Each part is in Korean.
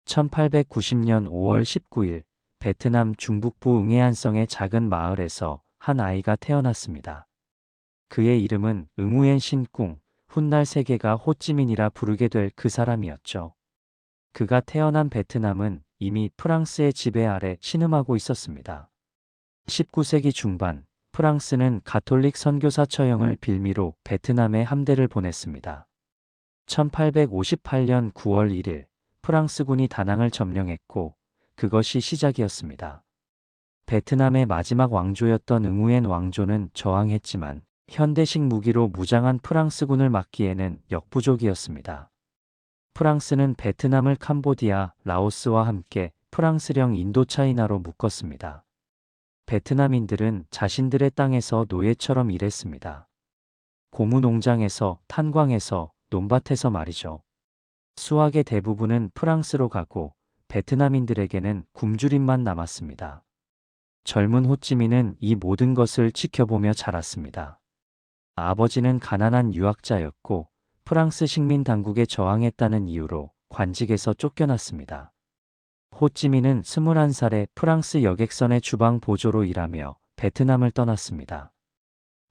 1890년 5월 19일 베트남 중북부 응해안성의 작은 마을에서 한 아이가 태어났습니다. 그의 이름은 응우엔 신꿍, 훗날 세계가 호찌민이라 부르게 될 그 사람이었죠. 그가 태어난 베트남은 이미 프랑스의 지배 아래 신음하고 있었습니다. 19세기 중반, 프랑스는 가톨릭 선교사 처형을 빌미로 베트남에 함대를 보냈습니다. 1858년 9월 1일, 프랑스군이 다낭을 점령했고, 그것이 시작이었습니다. 베트남의 마지막 왕조였던 응우엔 왕조는 저항했지만, 현대식 무기로 무장한 프랑스군을 막기에는 역부족이었습니다. 프랑스는 베트남을 캄보디아, 라오스와 함께 프랑스령 인도차이나로 묶었습니다. 베트남인들은 자신들의 땅에서 노예처럼 일했습니다. 고무 농장에서, 탄광에서, 논밭에서 말이죠. 수확의 대부분은 프랑스로 가고 베트남인들에게는 굶주림만 남았습니다. 젊은 호찌민은 이 모든 것을 지켜보며 자랐습니다. 아버지는 가난한 유학자였고 프랑스 식민 당국에 저항했다는 이유로 관직에서 쫓겨났습니다. 호찌민은 21살에 프랑스 여객선의 주방 보조로 일하며 베트남을 떠났습니다.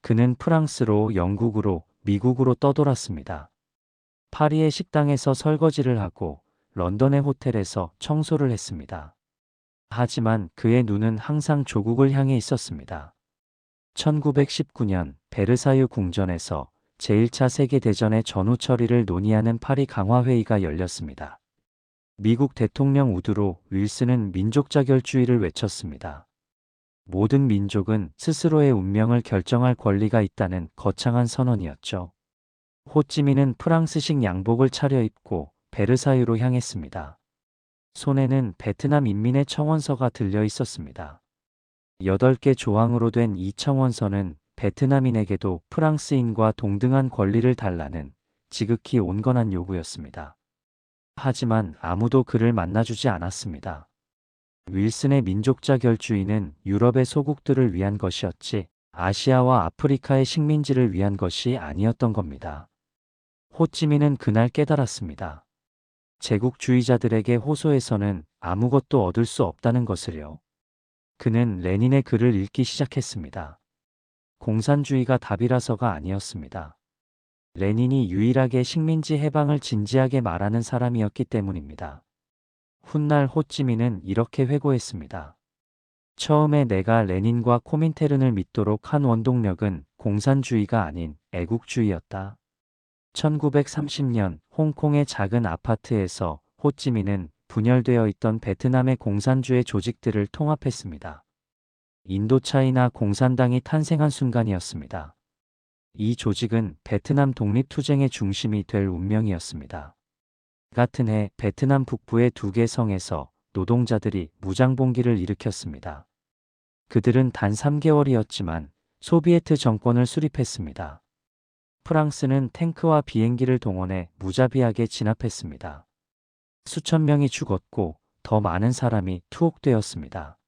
그는 프랑스로, 영국으로, 미국으로 떠돌았습니다. 파리의 식당에서 설거지를 하고 런던의 호텔에서 청소를 했습니다. 하지만 그의 눈은 항상 조국을 향해 있었습니다. 1919년 베르사유 궁전에서 제1차 세계대전의 전후 처리를 논의하는 파리 강화회의가 열렸습니다. 미국 대통령 우드로 윌슨은 민족 자결주의를 외쳤습니다. 모든 민족은 스스로의 운명을 결정할 권리가 있다는 거창한 선언이었죠. 호찌민은 프랑스식 양복을 차려입고 베르사유로 향했습니다. 손에는 베트남 인민의 청원서가 들려 있었습니다. 8개 조항으로 된 이 청원서는 베트남인에게도 프랑스인과 동등한 권리를 달라는 지극히 온건한 요구였습니다. 하지만 아무도 그를 만나주지 않았습니다. 윌슨의 민족자결주의는 유럽의 소국들을 위한 것이었지 아시아와 아프리카의 식민지를 위한 것이 아니었던 겁니다. 호찌민은 그날 깨달았습니다. 제국주의자들에게 호소해서는 아무것도 얻을 수 없다는 것을요. 그는 레닌의 글을 읽기 시작했습니다. 공산주의가 답이라서가 아니었습니다. 레닌이 유일하게 식민지 해방을 진지하게 말하는 사람이었기 때문입니다. 훗날 호찌민은 이렇게 회고했습니다. 처음에 내가 레닌과 코민테른을 믿도록 한 원동력은 공산주의가 아닌 애국주의였다. 1930년 홍콩의 작은 아파트에서 호찌민은 분열되어 있던 베트남의 공산주의 조직들을 통합했습니다. 인도차이나 공산당이 탄생한 순간이었습니다. 이 조직은 베트남 독립투쟁의 중심이 될 운명이었습니다. 같은 해 베트남 북부의 2개 성에서 노동자들이 무장봉기를 일으켰습니다. 그들은 단 3개월이었지만 소비에트 정권을 수립했습니다. 프랑스는 탱크와 비행기를 동원해 무자비하게 진압했습니다. 수천 명이 죽었고 더 많은 사람이 투옥되었습니다.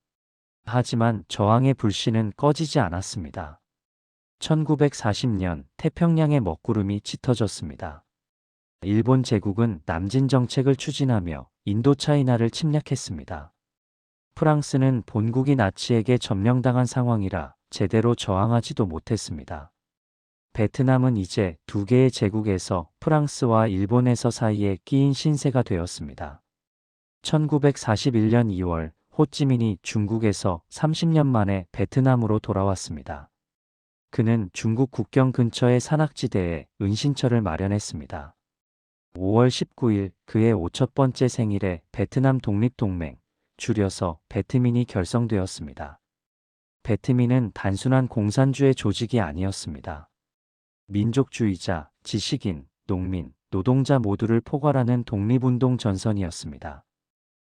하지만 저항의 불씨는 꺼지지 않았습니다. 1940년 태평양의 먹구름이 짙어졌습니다. 일본 제국은 남진 정책을 추진하며 인도차이나를 침략했습니다. 프랑스는 본국이 나치에게 점령당한 상황이라 제대로 저항하지도 못했습니다. 베트남은 이제 2개의 제국에서 프랑스와 일본에서 사이에 끼인 신세가 되었습니다. 1941년 2월 호찌민이 중국에서 30년 만에 베트남으로 돌아왔습니다. 그는 중국 국경 근처의 산악지대에 은신처를 마련했습니다. 5월 19일 그의 5천번째 생일에 베트남 독립동맹, 줄여서 베트민이 결성되었습니다. 베트민은 단순한 공산주의 조직이 아니었습니다. 민족주의자, 지식인, 농민, 노동자 모두를 포괄하는 독립운동 전선이었습니다.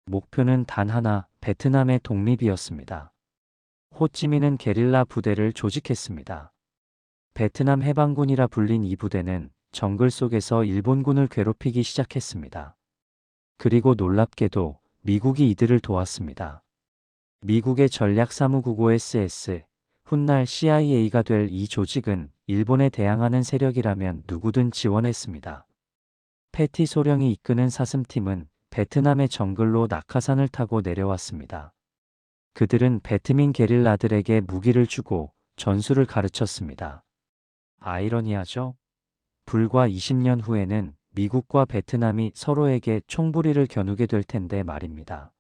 목표는 단 하나, 베트남의 독립이었습니다. 호찌민은 게릴라 부대를 조직했습니다. 베트남 해방군이라 불린 이 부대는 정글 속에서 일본군을 괴롭히기 시작했습니다. 그리고 놀랍게도 미국이 이들을 도왔습니다. 미국의 전략사무국오 SS, 훗날 CIA가 될 이 조직은 일본에 대항하는 세력이라면 누구든 지원했습니다. 패티 소령이 이끄는 사슴팀은 베트남의 정글로 낙하산을 타고 내려왔습니다. 그들은 베트민 게릴라들에게 무기를 주고 전술을 가르쳤습니다. 아이러니하죠? 불과 20년 후에는 미국과 베트남이 서로에게 총부리를 겨누게 될 텐데 말입니다.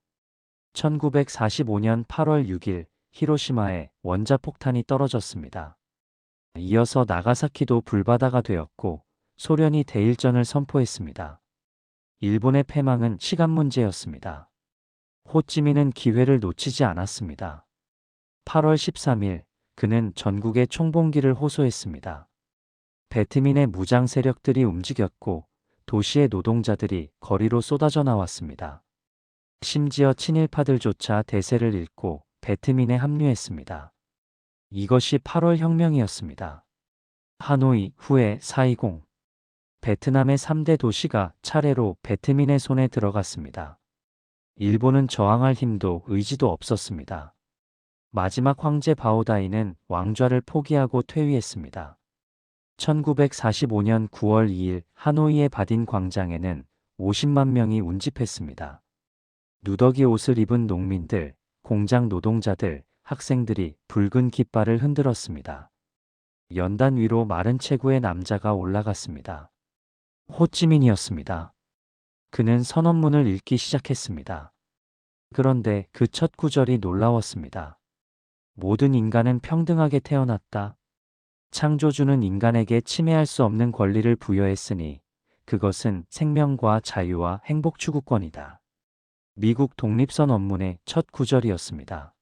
1945년 8월 6일 히로시마에 원자폭탄이 떨어졌습니다. 이어서 나가사키도 불바다가 되었고 소련이 대일전을 선포했습니다. 일본의 패망은 시간 문제였습니다. 호찌민은 기회를 놓치지 않았습니다. 8월 13일 그는 전국에 총봉기를 호소했습니다. 베트민의 무장 세력들이 움직였고 도시의 노동자들이 거리로 쏟아져 나왔습니다. 심지어 친일파들조차 대세를 잃고 베트민에 합류했습니다. 이것이 8월 혁명이었습니다. 하노이, 후에, 사이공. 베트남의 3대 도시가 차례로 베트민의 손에 들어갔습니다. 일본은 저항할 힘도 의지도 없었습니다. 마지막 황제 바오다이는 왕좌를 포기하고 퇴위했습니다. 1945년 9월 2일 하노이의 바딘 광장에는 50만 명이 운집했습니다. 누더기 옷을 입은 농민들, 공장 노동자들, 학생들이 붉은 깃발을 흔들었습니다. 연단 위로 마른 체구의 남자가 올라갔습니다. 호찌민이었습니다. 그는 선언문을 읽기 시작했습니다. 그런데 그 첫 구절이 놀라웠습니다. 모든 인간은 평등하게 태어났다. 창조주는 인간에게 침해할 수 없는 권리를 부여했으니 그것은 생명과 자유와 행복 추구권이다. 미국 독립선언문의 첫 구절이었습니다.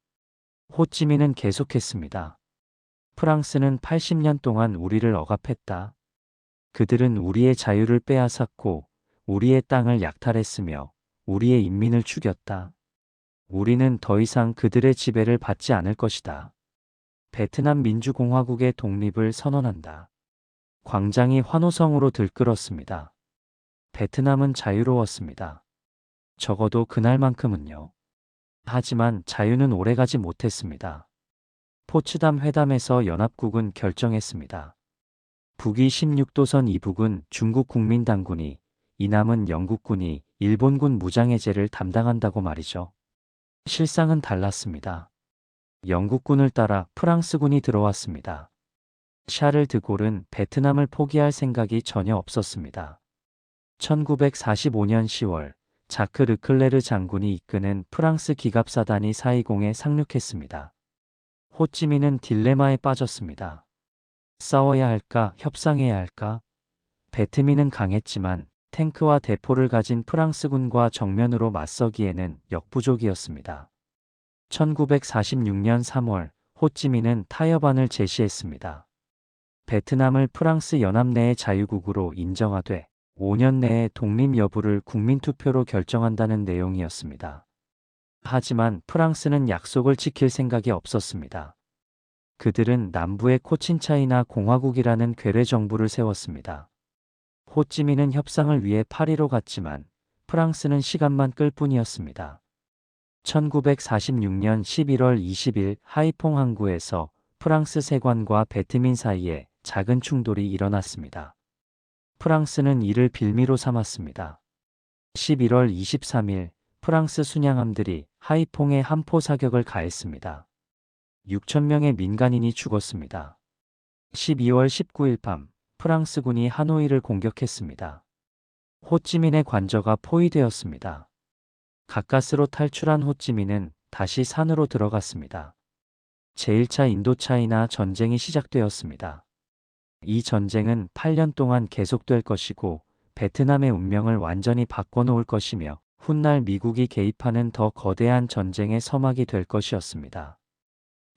호찌민은 계속했습니다. 프랑스는 80년 동안 우리를 억압했다. 그들은 우리의 자유를 빼앗았고 우리의 땅을 약탈했으며 우리의 인민을 죽였다. 우리는 더 이상 그들의 지배를 받지 않을 것이다. 베트남 민주공화국의 독립을 선언한다. 광장이 환호성으로 들끓었습니다. 베트남은 자유로웠습니다. 적어도 그날만큼은요. 하지만 자유는 오래가지 못했습니다. 포츠담 회담에서 연합국은 결정했습니다. 북위 16도선 이북은 중국 국민당군이, 이남은 영국군이 일본군 무장해제를 담당한다고 말이죠. 실상은 달랐습니다. 영국군을 따라 프랑스군이 들어왔습니다. 샤를 드골은 베트남을 포기할 생각이 전혀 없었습니다. 1945년 10월 자크 르클레르 장군이 이끄는 프랑스 기갑사단이 사이공에 상륙했습니다. 호찌민은 딜레마에 빠졌습니다. 싸워야 할까, 협상해야 할까? 베트민은 강했지만 탱크와 대포를 가진 프랑스군과 정면으로 맞서기에는 역부족이었습니다. 1946년 3월 호찌민은 타협안을 제시했습니다. 베트남을 프랑스 연합 내의 자유국으로 인정하되 5년 내에 독립 여부를 국민투표로 결정한다는 내용이었습니다. 하지만 프랑스는 약속을 지킬 생각이 없었습니다. 그들은 남부의 코친차이나 공화국이라는 괴뢰 정부를 세웠습니다. 호찌민은 협상을 위해 파리로 갔지만 프랑스는 시간만 끌 뿐이었습니다. 1946년 11월 20일 하이퐁 항구에서 프랑스 세관과 베트민 사이에 작은 충돌이 일어났습니다. 프랑스는 이를 빌미로 삼았습니다. 11월 23일 프랑스 순양함들이 하이퐁에 함포 사격을 가했습니다. 6,000명의 민간인이 죽었습니다. 12월 19일 밤 프랑스군이 하노이를 공격했습니다. 호찌민의 관저가 포위되었습니다. 가까스로 탈출한 호찌민은 다시 산으로 들어갔습니다. 제1차 인도차이나 전쟁이 시작되었습니다. 이 전쟁은 8년 동안 계속될 것이고 베트남의 운명을 완전히 바꿔놓을 것이며 훗날 미국이 개입하는 더 거대한 전쟁의 서막이 될 것이었습니다.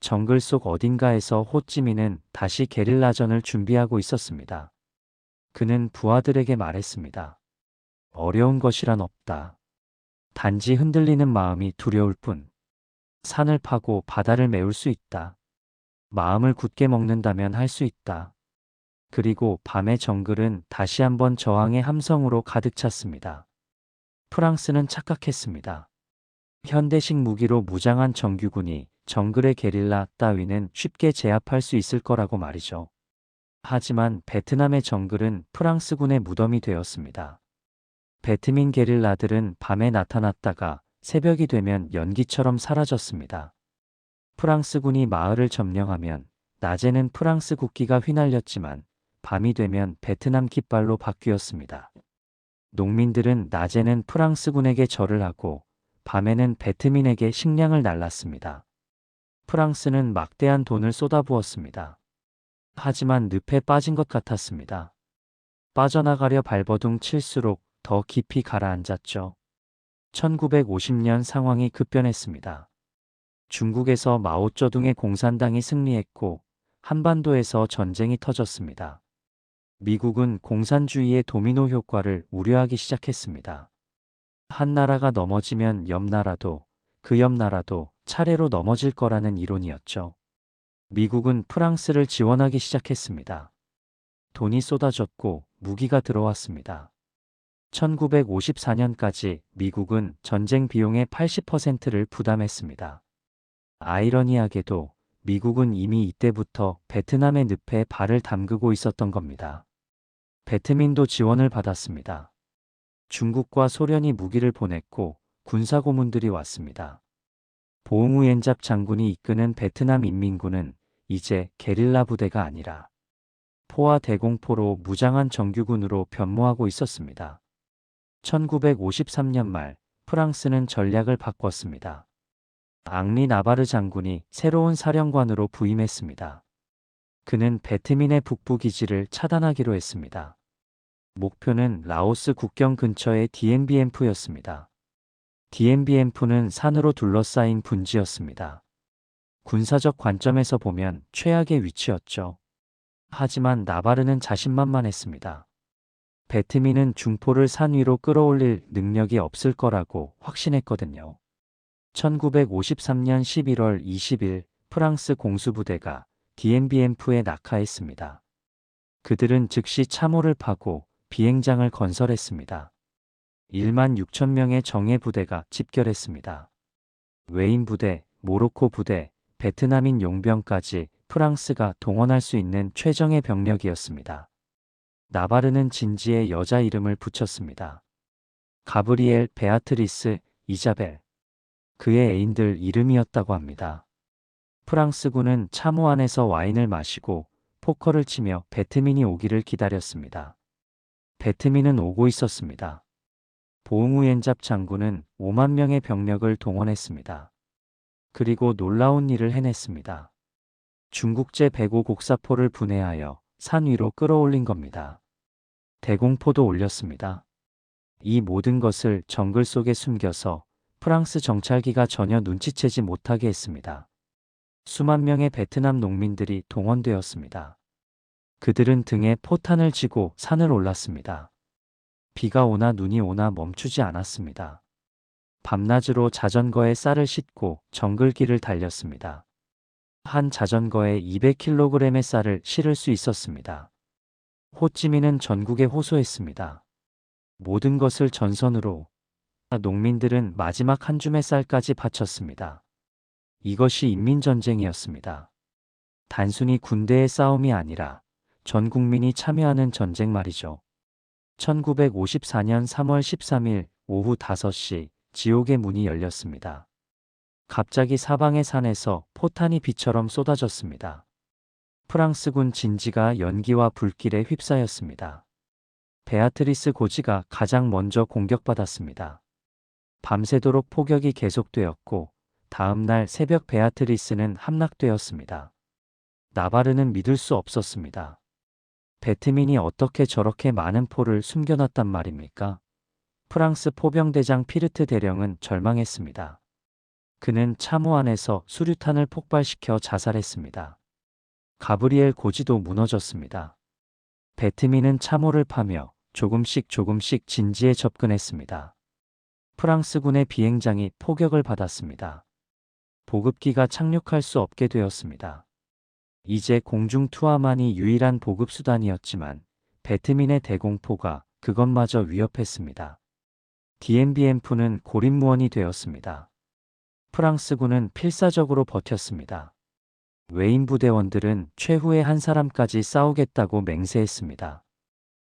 정글 속 어딘가에서 호찌민은 다시 게릴라전을 준비하고 있었습니다. 그는 부하들에게 말했습니다. 어려운 것이란 없다. 단지 흔들리는 마음이 두려울 뿐. 산을 파고 바다를 메울 수 있다. 마음을 굳게 먹는다면 할 수 있다. 그리고 밤의 정글은 다시 한번 저항의 함성으로 가득 찼습니다. 프랑스는 착각했습니다. 현대식 무기로 무장한 정규군이 정글의 게릴라 따위는 쉽게 제압할 수 있을 거라고 말이죠. 하지만 베트남의 정글은 프랑스군의 무덤이 되었습니다. 베트민 게릴라들은 밤에 나타났다가 새벽이 되면 연기처럼 사라졌습니다. 프랑스군이 마을을 점령하면 낮에는 프랑스 국기가 휘날렸지만 밤이 되면 베트남 깃발로 바뀌었습니다. 농민들은 낮에는 프랑스군에게 절을 하고 밤에는 베트민에게 식량을 날랐습니다. 프랑스는 막대한 돈을 쏟아부었습니다. 하지만 늪에 빠진 것 같았습니다. 빠져나가려 발버둥 칠수록 더 깊이 가라앉았죠. 1950년 상황이 급변했습니다. 중국에서 마오쩌둥의 공산당이 승리했고 한반도에서 전쟁이 터졌습니다. 미국은 공산주의의 도미노 효과를 우려하기 시작했습니다. 한 나라가 넘어지면 옆 나라도 그 옆 나라도 차례로 넘어질 거라는 이론이었죠. 미국은 프랑스를 지원하기 시작했습니다. 돈이 쏟아졌고 무기가 들어왔습니다. 1954년까지 미국은 전쟁 비용의 80%를 부담했습니다. 아이러니하게도 미국은 이미 이때부터 베트남의 늪에 발을 담그고 있었던 겁니다. 베트민도 지원을 받았습니다. 중국과 소련이 무기를 보냈고 군사고문들이 왔습니다. 보응우옌잡 장군이 이끄는 베트남 인민군은 이제 게릴라 부대가 아니라 포와 대공포로 무장한 정규군으로 변모하고 있었습니다. 1953년 말 프랑스는 전략을 바꿨습니다. 앙리 나바르 장군이 새로운 사령관으로 부임했습니다. 그는 베트민의 북부 기지를 차단하기로 했습니다. 목표는 라오스 국경 근처의 디엔비엠프였습니다. 디엔비엠프는 산으로 둘러싸인 분지였습니다. 군사적 관점에서 보면 최악의 위치였죠. 하지만 나바르는 자신만만했습니다. 베트민은 중포를 산 위로 끌어올릴 능력이 없을 거라고 확신했거든요. 1953년 11월 20일 프랑스 공수부대가 디엔비엠프에 낙하했습니다. 그들은 즉시 참호를 파고 비행장을 건설했습니다. 1만 6천 명의 정예 부대가 집결했습니다. 외인 부대, 모로코 부대, 베트남인 용병까지 프랑스가 동원할 수 있는 최정예 병력이었습니다. 나바르는 진지의 여자 이름을 붙였습니다. 가브리엘, 베아트리스, 이자벨. 그의 애인들 이름이었다고 합니다. 프랑스군은 참호 안에서 와인을 마시고 포커를 치며 베트민이 오기를 기다렸습니다. 베트민은 오고 있었습니다. 보응우옌잡 장군은 5만 명의 병력을 동원했습니다. 그리고 놀라운 일을 해냈습니다. 중국제 105 곡사포를 분해하여 산 위로 끌어올린 겁니다. 대공포도 올렸습니다. 이 모든 것을 정글 속에 숨겨서 프랑스 정찰기가 전혀 눈치채지 못하게 했습니다. 수만 명의 베트남 농민들이 동원되었습니다. 그들은 등에 포탄을 지고 산을 올랐습니다. 비가 오나 눈이 오나 멈추지 않았습니다. 밤낮으로 자전거에 쌀을 싣고 정글길을 달렸습니다. 한 자전거에 200kg의 쌀을 실을 수 있었습니다. 호찌민은 전국에 호소했습니다. 모든 것을 전선으로. 농민들은 마지막 한 줌의 쌀까지 바쳤습니다. 이것이 인민전쟁이었습니다. 단순히 군대의 싸움이 아니라 전 국민이 참여하는 전쟁 말이죠. 1954년 3월 13일 오후 5시 지옥의 문이 열렸습니다. 갑자기 사방의 산에서 포탄이 비처럼 쏟아졌습니다. 프랑스군 진지가 연기와 불길에 휩싸였습니다. 베아트리스 고지가 가장 먼저 공격받았습니다. 밤새도록 포격이 계속되었고 다음 날 새벽 베아트리스는 함락되었습니다. 나바르는 믿을 수 없었습니다. 베트민이 어떻게 저렇게 많은 포를 숨겨놨단 말입니까? 프랑스 포병대장 피르트 대령은 절망했습니다. 그는 참호 안에서 수류탄을 폭발시켜 자살했습니다. 가브리엘 고지도 무너졌습니다. 베트민은 참호를 파며 조금씩 진지에 접근했습니다. 프랑스군의 비행장이 포격을 받았습니다. 보급기가 착륙할 수 없게 되었습니다. 이제 공중 투하만이 유일한 보급 수단이었지만 베트민의 대공포가 그것마저 위협했습니다. 디엔비엠프는 고립무원이 되었습니다. 프랑스군은 필사적으로 버텼습니다. 외인 부대원들은 최후의 한 사람까지 싸우겠다고 맹세했습니다.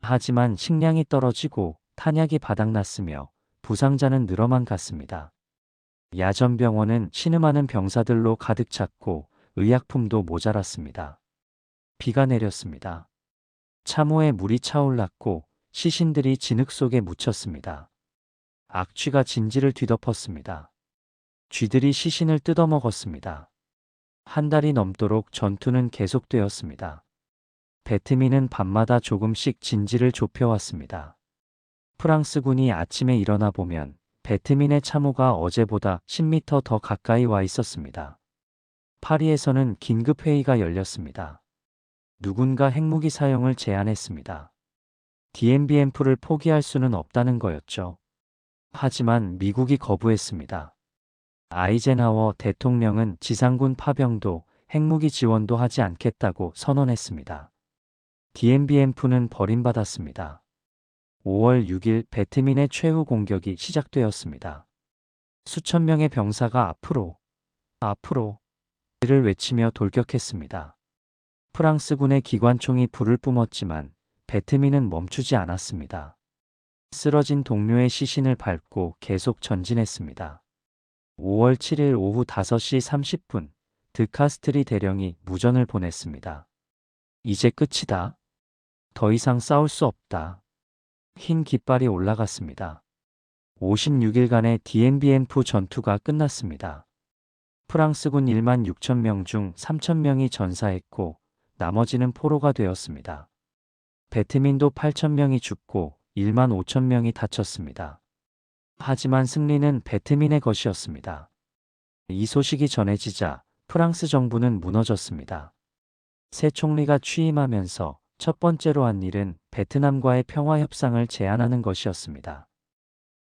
하지만 식량이 떨어지고 탄약이 바닥났으며 부상자는 늘어만 갔습니다. 야전병원은 신음하는 병사들로 가득 찼고 의약품도 모자랐습니다. 비가 내렸습니다. 참호에 물이 차올랐고 시신들이 진흙 속에 묻혔습니다. 악취가 진지를 뒤덮었습니다. 쥐들이 시신을 뜯어먹었습니다. 한 달이 넘도록 전투는 계속되었습니다. 배트민은 밤마다 조금씩 진지를 좁혀왔습니다. 프랑스군이 아침에 일어나 보면 배트민의 참호가 어제보다 10m 더 가까이 와 있었습니다. 파리에서는 긴급회의가 열렸습니다. 누군가 핵무기 사용을 제안했습니다. DMBM프를 포기할 수는 없다는 거였죠. 하지만 미국이 거부했습니다. 아이젠하워 대통령은 지상군 파병도 핵무기 지원도 하지 않겠다고 선언했습니다. DMBM프는 버림받았습니다. 5월 6일 배트민의 최후 공격이 시작되었습니다. 수천 명의 병사가 앞으로 를 외치며 돌격했습니다. 프랑스군의 기관총이 불을 뿜었지만 배트민은 멈추지 않았습니다. 쓰러진 동료의 시신을 밟고 계속 전진했습니다. 5월 7일 오후 5시 30분 드카스트리 대령이 무전을 보냈습니다. 이제 끝이다. 더 이상 싸울 수 없다. 흰 깃발이 올라갔습니다. 56일간의 DMBM프 전투가 끝났습니다. 프랑스군 1만 6천 명 중 3천 명이 전사했고 나머지는 포로가 되었습니다. 배트민도 8천 명이 죽고 1만 5천 명이 다쳤습니다. 하지만 승리는 배트민의 것이었습니다. 이 소식이 전해지자 프랑스 정부는 무너졌습니다. 새 총리가 취임하면서 첫 번째로 한 일은 베트남과의 평화 협상을 제안하는 것이었습니다.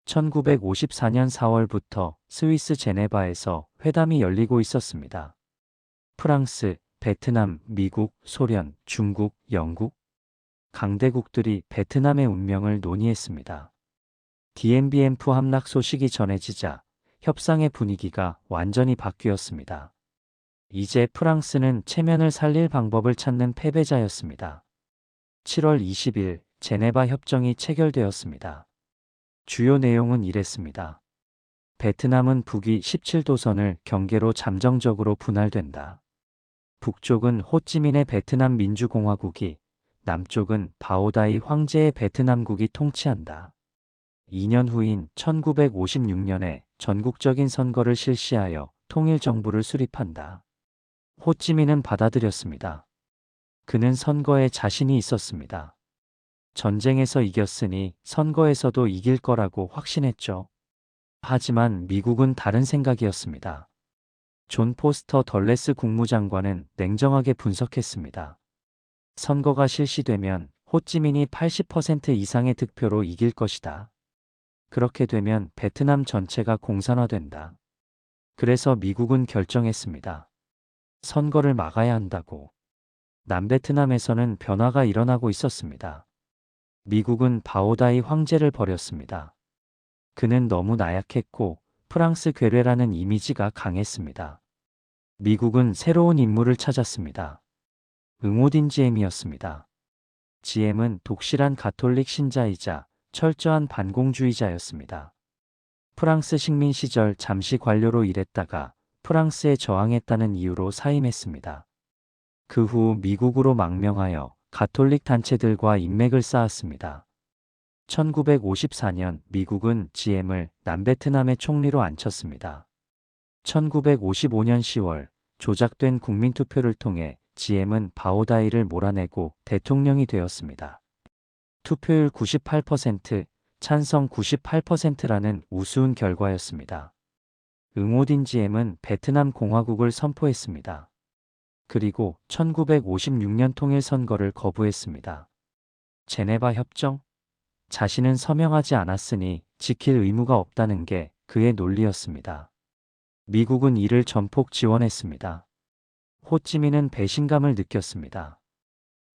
1954년 4월부터 스위스 제네바에서 회담이 열리고 있었습니다. 프랑스, 베트남, 미국, 소련, 중국, 영국 강대국들이 베트남의 운명을 논의했습니다. DMBM프 함락 소식이 전해지자 협상의 분위기가 완전히 바뀌었습니다. 이제 프랑스는 체면을 살릴 방법을 찾는 패배자였습니다. 7월 20일 제네바 협정이 체결되었습니다. 주요 내용은 이랬습니다. 베트남은 북위 17도선을 경계로 잠정적으로 분할된다. 북쪽은 호찌민의 베트남 민주공화국이, 남쪽은 바오다이 황제의 베트남국이 통치한다. 2년 후인 1956년에 전국적인 선거를 실시하여 통일정부를 수립한다. 호찌민은 받아들였습니다. 그는 선거에 자신이 있었습니다. 전쟁에서 이겼으니 선거에서도 이길 거라고 확신했죠. 하지만 미국은 다른 생각이었습니다. 존 포스터 덜레스 국무장관은 냉정하게 분석했습니다. 선거가 실시되면 호찌민이 80% 이상의 득표로 이길 것이다. 그렇게 되면 베트남 전체가 공산화된다. 그래서 미국은 결정했습니다. 선거를 막아야 한다고. 남베트남에서는 변화가 일어나고 있었습니다. 미국은 바오다이 황제를 버렸습니다. 그는 너무 나약했고 프랑스 괴뢰라는 이미지가 강했습니다. 미국은 새로운 인물을 찾았습니다. 응오딘 지엠이었습니다. 지엠은 독실한 가톨릭 신자이자 철저한 반공주의자였습니다. 프랑스 식민 시절 잠시 관료로 일했다가 프랑스에 저항했다는 이유로 사임했습니다. 그 후 미국으로 망명하여 가톨릭 단체들과 인맥을 쌓았습니다. 1954년 미국은 지엠을 남베트남의 총리로 앉혔습니다. 1955년 10월 조작된 국민투표를 통해 지엠은 바오다이를 몰아내고 대통령이 되었습니다. 투표율 98%, 찬성 98%라는 우스운 결과였습니다. 응오딘 지엠은 베트남 공화국을 선포했습니다. 그리고 1956년 통일선거를 거부했습니다. 제네바 협정? 자신은 서명하지 않았으니 지킬 의무가 없다는 게 그의 논리였습니다. 미국은 이를 전폭 지원했습니다. 호찌민은 배신감을 느꼈습니다.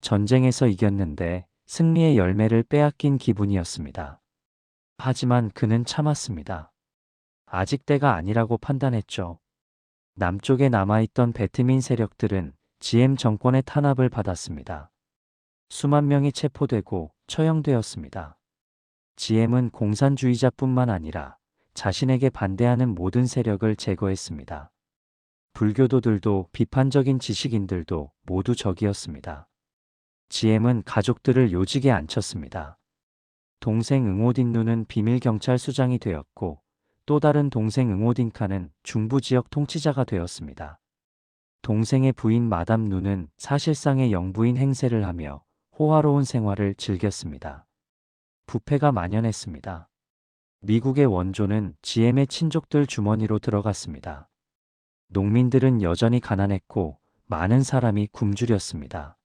전쟁에서 이겼는데 승리의 열매를 빼앗긴 기분이었습니다. 하지만 그는 참았습니다. 아직 때가 아니라고 판단했죠. 남쪽에 남아있던 베트민 세력들은 지엠 정권의 탄압을 받았습니다. 수만 명이 체포되고 처형되었습니다. GM은 공산주의자뿐만 아니라 자신에게 반대하는 모든 세력을 제거했습니다. 불교도들도 비판적인 지식인들도 모두 적이었습니다. GM은 가족들을 요직에 앉혔습니다. 동생 응오딘누는 비밀경찰수장이 되었고 또 다른 동생 응오딘카는 중부지역 통치자가 되었습니다. 동생의 부인 마담 누는 사실상의 영부인 행세를 하며 호화로운 생활을 즐겼습니다. 부패가 만연했습니다. 미국의 원조는 GM의 친족들 주머니로 들어갔습니다. 농민들은 여전히 가난했고 많은 사람이 굶주렸습니다.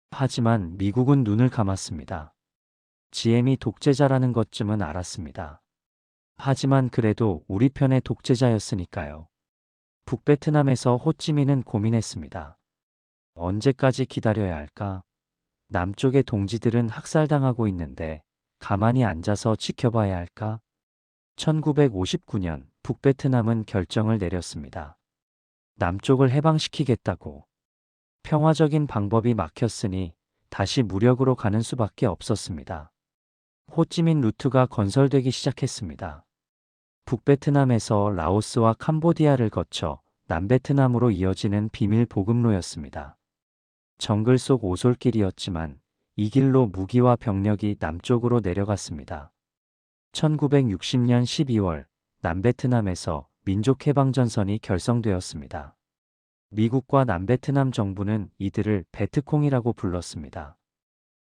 하지만 미국은 눈을 감았습니다. GM이 독재자라는 것쯤은 알았습니다. 하지만 그래도 우리 편의 독재자였으니까요. 북베트남에서 호찌민은 고민했습니다. 언제까지 기다려야 할까? 남쪽의 동지들은 학살당하고 있는데 가만히 앉아서 지켜봐야 할까? 1959년 북베트남은 결정을 내렸습니다. 남쪽을 해방시키겠다고. 평화적인 방법이 막혔으니 다시 무력으로 가는 수밖에 없었습니다. 호찌민 루트가 건설되기 시작했습니다. 북베트남에서 라오스와 캄보디아를 거쳐 남베트남으로 이어지는 비밀 보급로였습니다. 정글 속 오솔길이었지만 이 길로 무기와 병력이 남쪽으로 내려갔습니다. 1960년 12월 남베트남에서 민족해방전선이 결성되었습니다. 미국과 남베트남 정부는 이들을 베트콩이라고 불렀습니다.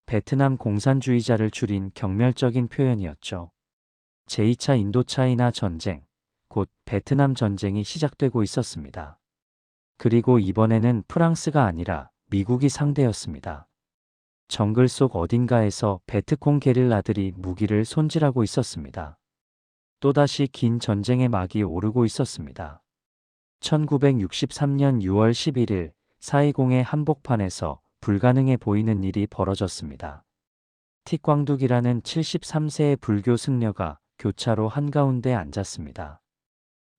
베트남 공산주의자를 줄인 경멸적인 표현이었죠. 제2차 인도차이나 전쟁, 곧 베트남 전쟁이 시작되고 있었습니다. 그리고 이번에는 프랑스가 아니라 미국이 상대였습니다. 정글 속 어딘가에서 베트콩 게릴라들이 무기를 손질하고 있었습니다. 또다시 긴 전쟁의 막이 오르고 있었습니다. 1963년 6월 11일 사이공의 한복판에서 불가능해 보이는 일이 벌어졌습니다. 틱광둑이라는 73세의 불교 승려가 교차로 한가운데 앉았습니다.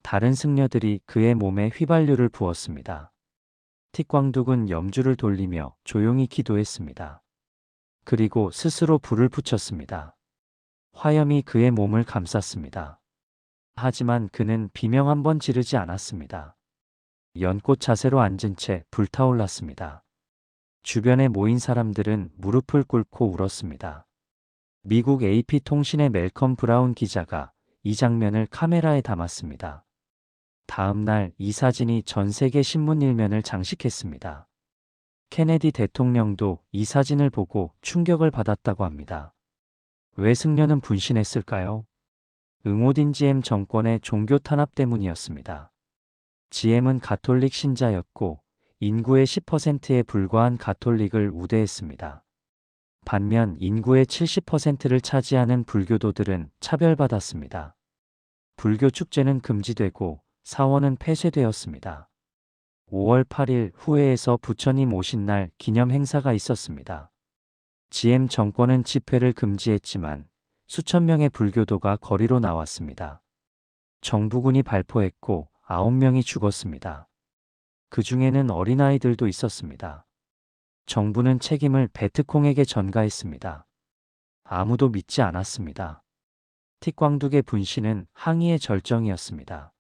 다른 승려들이 그의 몸에 휘발유를 부었습니다. 틱광둑은 염주를 돌리며 조용히 기도했습니다. 그리고 스스로 불을 붙였습니다. 화염이 그의 몸을 감쌌습니다. 하지만 그는 비명 한 번 지르지 않았습니다. 연꽃 자세로 앉은 채 불타올랐습니다. 주변에 모인 사람들은 무릎을 꿇고 울었습니다. 미국 AP통신의 멜컴 브라운 기자가 이 장면을 카메라에 담았습니다. 다음 날 이 사진이 전 세계 신문 일면을 장식했습니다. 케네디 대통령도 이 사진을 보고 충격을 받았다고 합니다. 왜 승려는 분신했을까요? 응오딘 GM 정권의 종교 탄압 때문이었습니다. GM은 가톨릭 신자였고 인구의 10%에 불과한 가톨릭을 우대했습니다. 반면 인구의 70%를 차지하는 불교도들은 차별받았습니다. 불교 축제는 금지되고 사원은 폐쇄되었습니다. 5월 8일 후회에서 부처님 오신 날 기념 행사가 있었습니다. GM 정권은 집회를 금지했지만 수천 명의 불교도가 거리로 나왔습니다. 정부군이 발포했고 9명이 죽었습니다. 그 중에는 어린아이들도 있었습니다. 정부는 책임을 베트콩에게 전가했습니다. 아무도 믿지 않았습니다. 틱광둑의 분신은 항의의 절정이었습니다.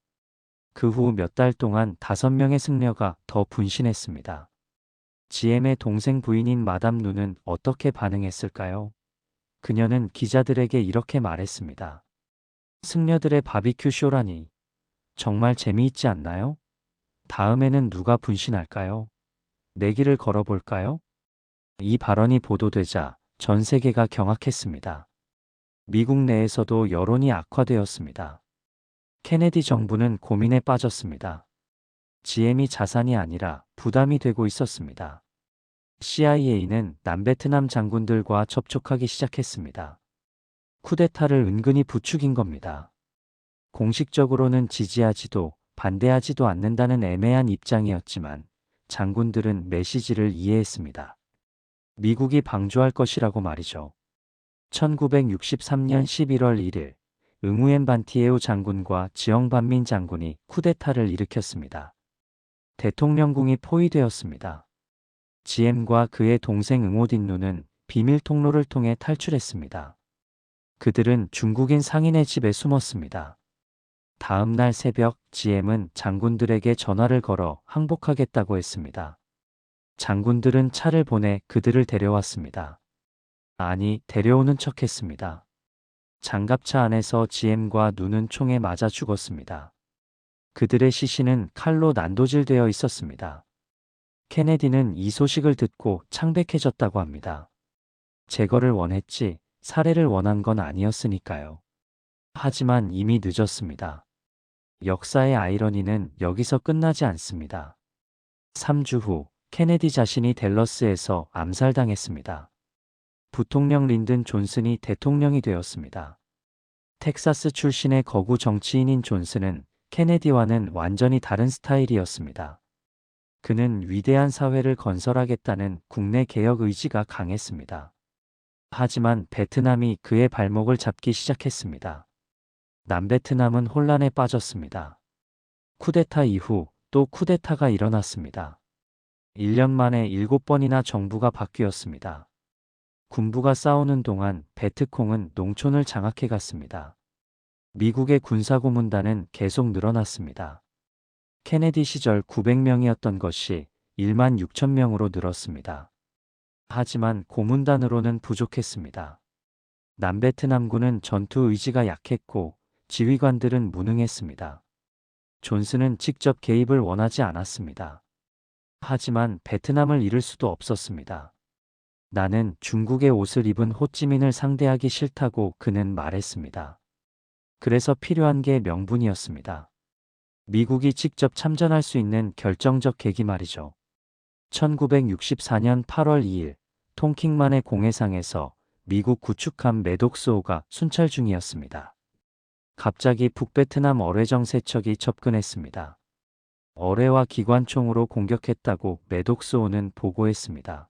그 후 몇 달 동안 5명의 승려가 더 분신했습니다. GM의 동생 부인인 마담 누는 어떻게 반응했을까요? 그녀는 기자들에게 이렇게 말했습니다. 승려들의 바비큐 쇼라니. 정말 재미있지 않나요? 다음에는 누가 분신할까요? 내기를 걸어볼까요? 이 발언이 보도되자 전 세계가 경악했습니다. 미국 내에서도 여론이 악화되었습니다. 케네디 정부는 고민에 빠졌습니다. GM이 자산이 아니라 부담이 되고 있었습니다. CIA는 남베트남 장군들과 접촉하기 시작했습니다. 쿠데타를 은근히 부추긴 겁니다. 공식적으로는 지지하지도 반대하지도 않는다는 애매한 입장이었지만 장군들은 메시지를 이해했습니다. 미국이 방조할 것이라고 말이죠. 1963년 11월 1일 응우엔 반티에우 장군과 지엉반민 장군이 쿠데타를 일으켰습니다. 대통령궁이 포위되었습니다. GM과 그의 동생 응오딘누는 비밀 통로를 통해 탈출했습니다. 그들은 중국인 상인의 집에 숨었습니다. 다음 날 새벽 GM은 장군들에게 전화를 걸어 항복하겠다고 했습니다. 장군들은 차를 보내 그들을 데려왔습니다. 아니, 데려오는 척했습니다. 장갑차 안에서 GM과 누는 총에 맞아 죽었습니다. 그들의 시신은 칼로 난도질되어 있었습니다. 케네디는 이 소식을 듣고 창백해졌다고 합니다. 제거를 원했지 살해를 원한 건 아니었으니까요. 하지만 이미 늦었습니다. 역사의 아이러니는 여기서 끝나지 않습니다. 3주 후 케네디 자신이 댈러스에서 암살당했습니다. 부통령 린든 존슨이 대통령이 되었습니다. 텍사스 출신의 거구 정치인인 존슨은 케네디와는 완전히 다른 스타일이었습니다. 그는 위대한 사회를 건설하겠다는 국내 개혁 의지가 강했습니다. 하지만 베트남이 그의 발목을 잡기 시작했습니다. 남베트남은 혼란에 빠졌습니다. 쿠데타 이후 또 쿠데타가 일어났습니다. 1년 만에 7번이나 정부가 바뀌었습니다. 군부가 싸우는 동안 베트콩은 농촌을 장악해 갔습니다. 미국의 군사고문단은 계속 늘어났습니다. 케네디 시절 900명이었던 것이 1만 6천 명으로 늘었습니다. 하지만 고문단으로는 부족했습니다. 남베트남군은 전투 의지가 약했고 지휘관들은 무능했습니다. 존슨은 직접 개입을 원하지 않았습니다. 하지만 베트남을 잃을 수도 없었습니다. 나는 중국의 옷을 입은 호찌민을 상대하기 싫다고 그는 말했습니다. 그래서 필요한 게 명분이었습니다. 미국이 직접 참전할 수 있는 결정적 계기 말이죠. 1964년 8월 2일 통킹만의 공해상에서 미국 구축함 매독스호가 순찰 중이었습니다. 갑자기 북베트남 어뢰정 세척이 접근했습니다. 어뢰와 기관총으로 공격했다고 매독스호는 보고했습니다.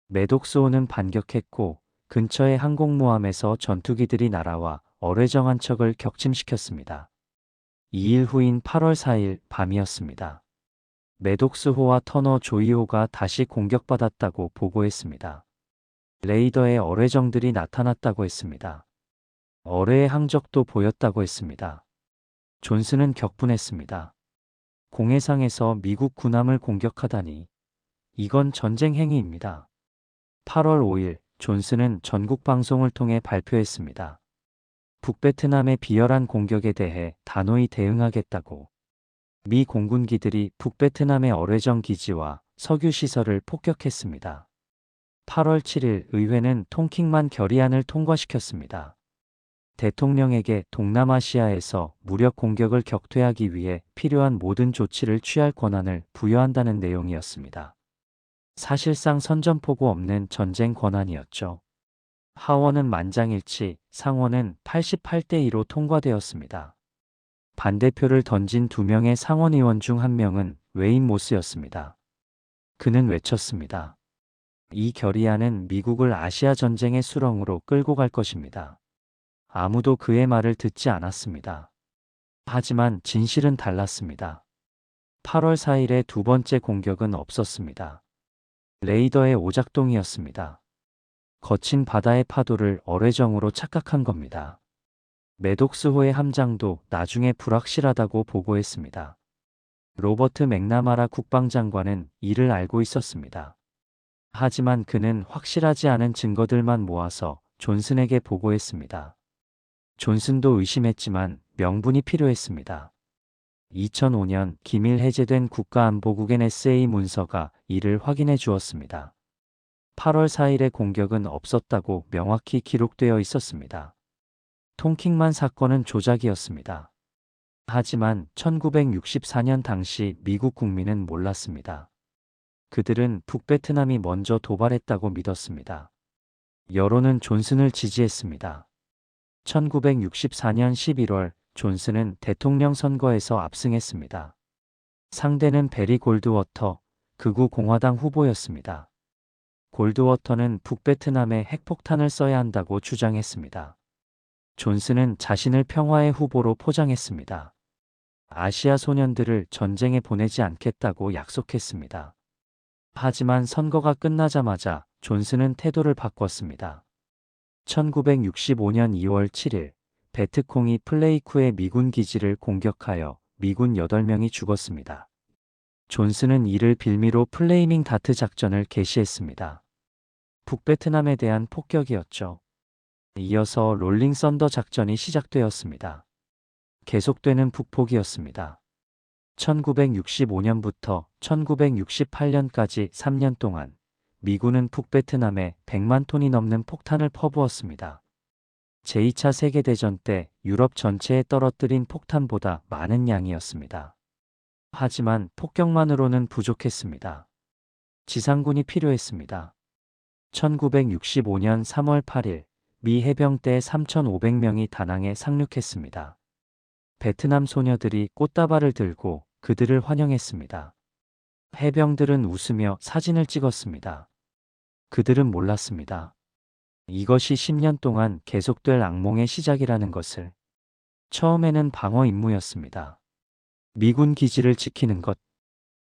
매독스호는 반격했고 근처의 항공모함에서 전투기들이 날아와 어뢰정 한 척을 격침시켰습니다. 2일 후인 8월 4일 밤이었습니다. 매독스호와 터너 조이호가 다시 공격받았다고 보고했습니다. 레이더에 어뢰정들이 나타났다고 했습니다. 어뢰의 항적도 보였다고 했습니다. 존슨은 격분했습니다. 공해상에서 미국 군함을 공격하다니. 이건 전쟁 행위입니다. 8월 5일 존슨은 전국 방송을 통해 발표했습니다. 북베트남의 비열한 공격에 대해 단호히 대응하겠다고. 미 공군기들이 북베트남의 어뢰정 기지와 석유 시설을 폭격했습니다. 8월 7일 의회는 통킹만 결의안을 통과시켰습니다. 대통령에게 동남아시아에서 무력 공격을 격퇴하기 위해 필요한 모든 조치를 취할 권한을 부여한다는 내용이었습니다. 사실상 선전포고 없는 전쟁 권한이었죠. 하원은 만장일치, 상원은 88대 2로 통과되었습니다. 반대표를 던진 2명의 상원의원 중 1명은 웨인 모스였습니다. 그는 외쳤습니다. 이 결의안은 미국을 아시아 전쟁의 수렁으로 끌고 갈 것입니다. 아무도 그의 말을 듣지 않았습니다. 하지만 진실은 달랐습니다. 8월 4일의 두 번째 공격은 없었습니다. 레이더의 오작동이었습니다. 거친 바다의 파도를 어뢰정으로 착각한 겁니다. 매독스호의 함장도 나중에 불확실하다고 보고했습니다. 로버트 맥나마라 국방장관은 이를 알고 있었습니다. 하지만 그는 확실하지 않은 증거들만 모아서 존슨에게 보고했습니다. 존슨도 의심했지만 명분이 필요했습니다. 2005년 기밀 해제된 국가안보국 NSA 문서가 이를 확인해 주었습니다. 8월 4일의 공격은 없었다고 명확히 기록되어 있었습니다. 통킹만 사건은 조작이었습니다. 하지만 1964년 당시 미국 국민은 몰랐습니다. 그들은 북베트남이 먼저 도발했다고 믿었습니다. 여론은 존슨을 지지했습니다. 1964년 11월 존슨은 대통령 선거에서 압승했습니다. 상대는 베리 골드워터, 극우 공화당 후보였습니다. 골드워터는 북베트남에 핵폭탄을 써야 한다고 주장했습니다. 존슨은 자신을 평화의 후보로 포장했습니다. 아시아 소년들을 전쟁에 보내지 않겠다고 약속했습니다. 하지만 선거가 끝나자마자 존슨은 태도를 바꿨습니다. 1965년 2월 7일 베트콩이 플레이쿠의 미군 기지를 공격하여 미군 8명이 죽었습니다. 존슨은 이를 빌미로 플레이밍 다트 작전을 개시했습니다. 북베트남에 대한 폭격이었죠. 이어서 롤링 썬더 작전이 시작되었습니다. 계속되는 북폭이었습니다. 1965년부터 1968년까지 3년 동안 미군은 북베트남에 100만 톤이 넘는 폭탄을 퍼부었습니다. 제2차 세계대전 때 유럽 전체에 떨어뜨린 폭탄보다 많은 양이었습니다. 하지만 폭격만으로는 부족했습니다. 지상군이 필요했습니다. 1965년 3월 8일 미 해병대 3,500명이 다낭에 상륙했습니다. 베트남 소녀들이 꽃다발을 들고 그들을 환영했습니다. 해병들은 웃으며 사진을 찍었습니다. 그들은 몰랐습니다. 이것이 10년 동안 계속될 악몽의 시작이라는 것을. 처음에는 방어 임무였습니다. 미군 기지를 지키는 것.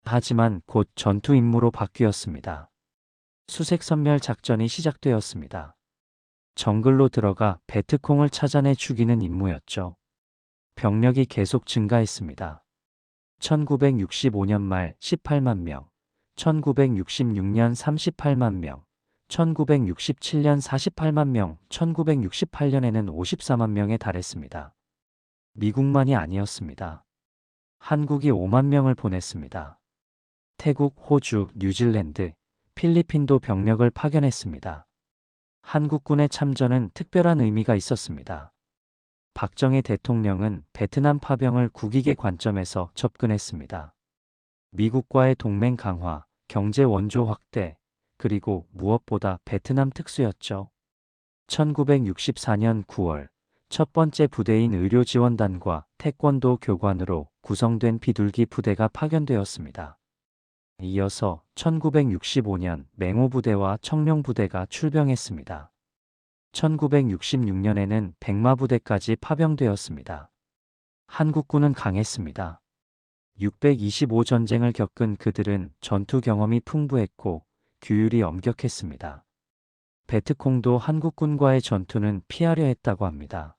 하지만 곧 전투 임무로 바뀌었습니다. 수색 선멸 작전이 시작되었습니다. 정글로 들어가 베트콩을 찾아내 죽이는 임무였죠. 병력이 계속 증가했습니다. 1965년 말 18만 명, 1966년 38만 명, 1967년 48만 명, 1968년에는 54만 명에 달했습니다. 미국만이 아니었습니다. 한국이 5만 명을 보냈습니다. 태국, 호주, 뉴질랜드, 필리핀도 병력을 파견했습니다. 한국군의 참전은 특별한 의미가 있었습니다. 박정희 대통령은 베트남 파병을 국익의 관점에서 접근했습니다. 미국과의 동맹 강화, 경제 원조 확대, 그리고 무엇보다 베트남 특수였죠. 1964년 9월 첫 번째 부대인 의료지원단과 태권도 교관으로 구성된 비둘기 부대가 파견되었습니다. 이어서 1965년 맹호부대와 청룡부대가 출병했습니다. 1966년에는 백마부대까지 파병되었습니다. 한국군은 강했습니다. 625 전쟁을 겪은 그들은 전투 경험이 풍부했고 규율이 엄격했습니다. 베트콩도 한국군과의 전투는 피하려 했다고 합니다.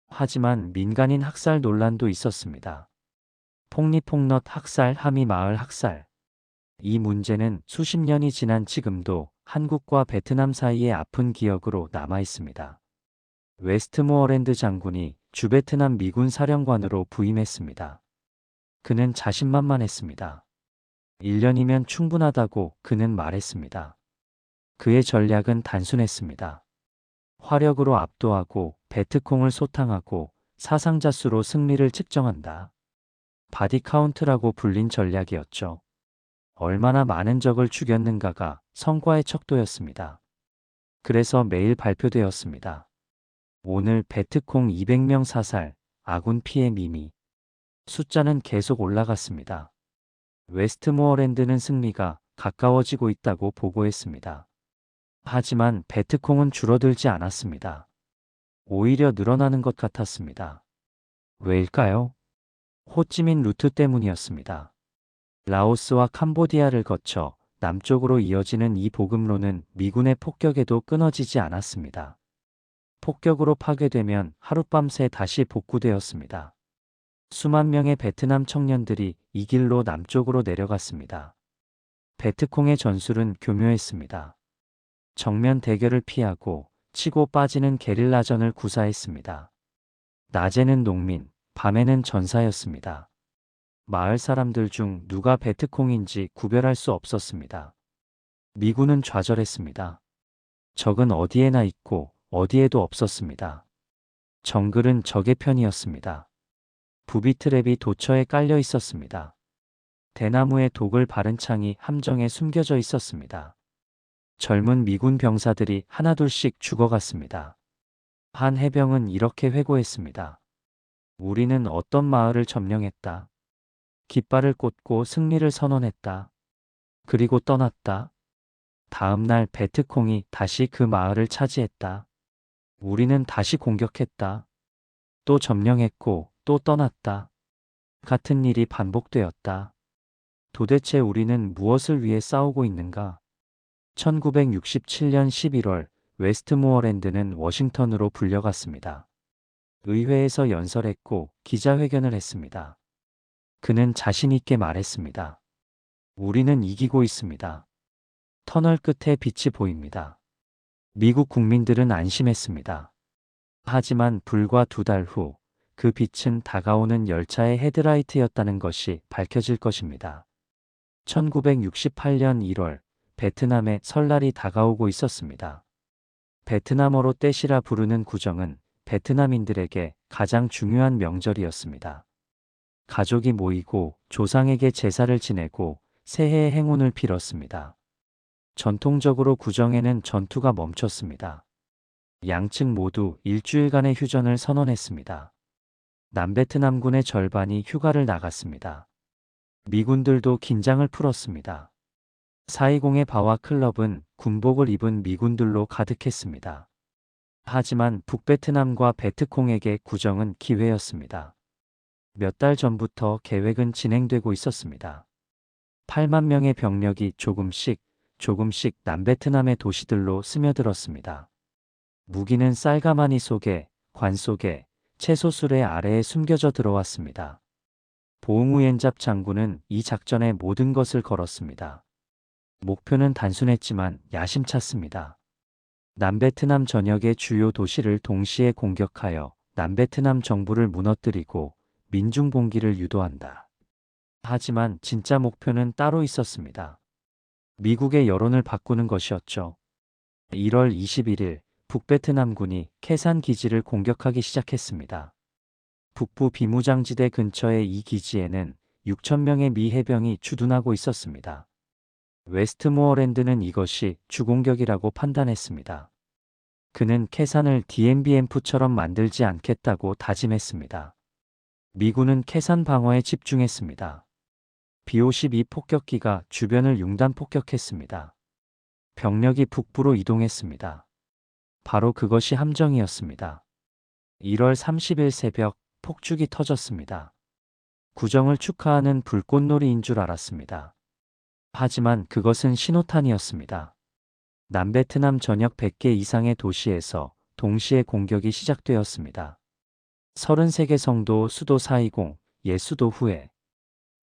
하지만 민간인 학살 논란도 있었습니다. 폭리폭넛 학살, 하미 마을 학살. 이 문제는 수십 년이 지난 지금도 한국과 베트남 사이의 아픈 기억으로 남아 있습니다. 웨스트모어랜드 장군이 주베트남 미군 사령관으로 부임했습니다. 그는 자신만만했습니다. 1년이면 충분하다고 그는 말했습니다. 그의 전략은 단순했습니다. 화력으로 압도하고 베트콩을 소탕하고 사상자 수로 승리를 측정한다. 바디 카운트라고 불린 전략이었죠. 얼마나 많은 적을 죽였는가가 성과의 척도였습니다. 그래서 매일 발표되었습니다. 오늘 베트콩 200명 사살, 아군 피해 미미. 숫자는 계속 올라갔습니다. 웨스트모어랜드는 승리가 가까워지고 있다고 보고했습니다. 하지만 베트콩은 줄어들지 않았습니다. 오히려 늘어나는 것 같았습니다. 왜일까요? 호찌민 루트 때문이었습니다. 라오스와 캄보디아를 거쳐 남쪽으로 이어지는 이 보급로는 미군의 폭격에도 끊어지지 않았습니다. 폭격으로 파괴되면 하룻밤새 다시 복구되었습니다. 수만 명의 베트남 청년들이 이 길로 남쪽으로 내려갔습니다. 베트콩의 전술은 교묘했습니다. 정면 대결을 피하고 치고 빠지는 게릴라전을 구사했습니다. 낮에는 농민, 밤에는 전사였습니다. 마을 사람들 중 누가 베트콩인지 구별할 수 없었습니다. 미군은 좌절했습니다. 적은 어디에나 있고 어디에도 없었습니다. 정글은 적의 편이었습니다. 부비트랩이 도처에 깔려 있었습니다. 대나무에 독을 바른 창이 함정에 숨겨져 있었습니다. 젊은 미군 병사들이 하나둘씩 죽어갔습니다. 한 해병은 이렇게 회고했습니다. 우리는 어떤 마을을 점령했다. 깃발을 꽂고 승리를 선언했다. 그리고 떠났다. 다음 날 베트콩이 다시 그 마을을 차지했다. 우리는 다시 공격했다. 또 점령했고 또 떠났다. 같은 일이 반복되었다. 도대체 우리는 무엇을 위해 싸우고 있는가? 1967년 11월 웨스트모어랜드는 워싱턴으로 불려갔습니다. 의회에서 연설했고 기자회견을 했습니다. 그는 자신 있게 말했습니다. 우리는 이기고 있습니다. 터널 끝에 빛이 보입니다. 미국 국민들은 안심했습니다. 하지만 불과 2달 후 그 빛은 다가오는 열차의 헤드라이트였다는 것이 밝혀질 것입니다. 1968년 1월 베트남에 설날이 다가오고 있었습니다. 베트남어로 떼시라 부르는 구정은 베트남인들에게 가장 중요한 명절이었습니다. 가족이 모이고 조상에게 제사를 지내고 새해의 행운을 빌었습니다. 전통적으로 구정에는 전투가 멈췄습니다. 양측 모두 일주일간의 휴전을 선언했습니다. 남베트남군의 절반이 휴가를 나갔습니다. 미군들도 긴장을 풀었습니다. 420의 바와 클럽은 군복을 입은 미군들로 가득했습니다. 하지만 북베트남과 베트콩에게 구정은 기회였습니다. 몇 달 전부터 계획은 진행되고 있었습니다. 8만 명의 병력이 조금씩 남베트남의 도시들로 스며들었습니다. 무기는 쌀가마니 속에, 관 속에, 채소술의 아래에 숨겨져 들어왔습니다. 보응우엔잡 장군은 이 작전의 모든 것을 걸었습니다. 목표는 단순했지만 야심찼습니다. 남베트남 전역의 주요 도시를 동시에 공격하여 남베트남 정부를 무너뜨리고 민중 봉기를 유도한다. 하지만 진짜 목표는 따로 있었습니다. 미국의 여론을 바꾸는 것이었죠. 1월 21일 북베트남군이 캐산 기지를 공격하기 시작했습니다. 북부 비무장지대 근처의 이 기지에는 6,000명의 미 해병이 주둔하고 있었습니다. 웨스트모어랜드는 이것이 주공격이라고 판단했습니다. 그는 캐산을 DMBM프처럼 만들지 않겠다고 다짐했습니다. 미군은 캐산 방어에 집중했습니다. B-52 폭격기가 주변을 융단 폭격했습니다. 병력이 북부로 이동했습니다. 바로 그것이 함정이었습니다. 1월 30일 새벽 폭죽이 터졌습니다. 구정을 축하하는 불꽃놀이인 줄 알았습니다. 하지만 그것은 신호탄이었습니다. 남베트남 전역 100개 이상의 도시에서 동시에 공격이 시작되었습니다. 33개 성도 수도 420, 예수도 후에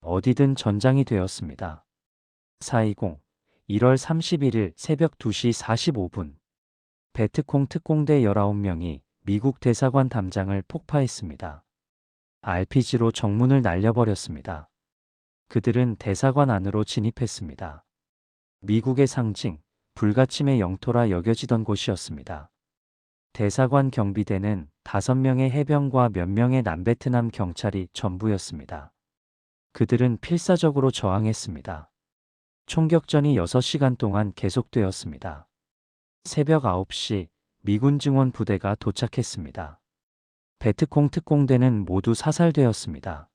어디든 전장이 되었습니다. 420, 1월 31일 새벽 2시 45분 베트콩 특공대 19명이 미국 대사관 담장을 폭파했습니다. RPG로 정문을 날려버렸습니다. 그들은 대사관 안으로 진입했습니다. 미국의 상징, 불가침의 영토라 여겨지던 곳이었습니다. 대사관 경비대는 5명의 해병과 몇 명의 남베트남 경찰이 전부였습니다. 그들은 필사적으로 저항했습니다. 총격전이 6시간 동안 계속되었습니다. 새벽 9시 미군 증원 부대가 도착했습니다. 베트콩 특공대는 모두 사살되었습니다.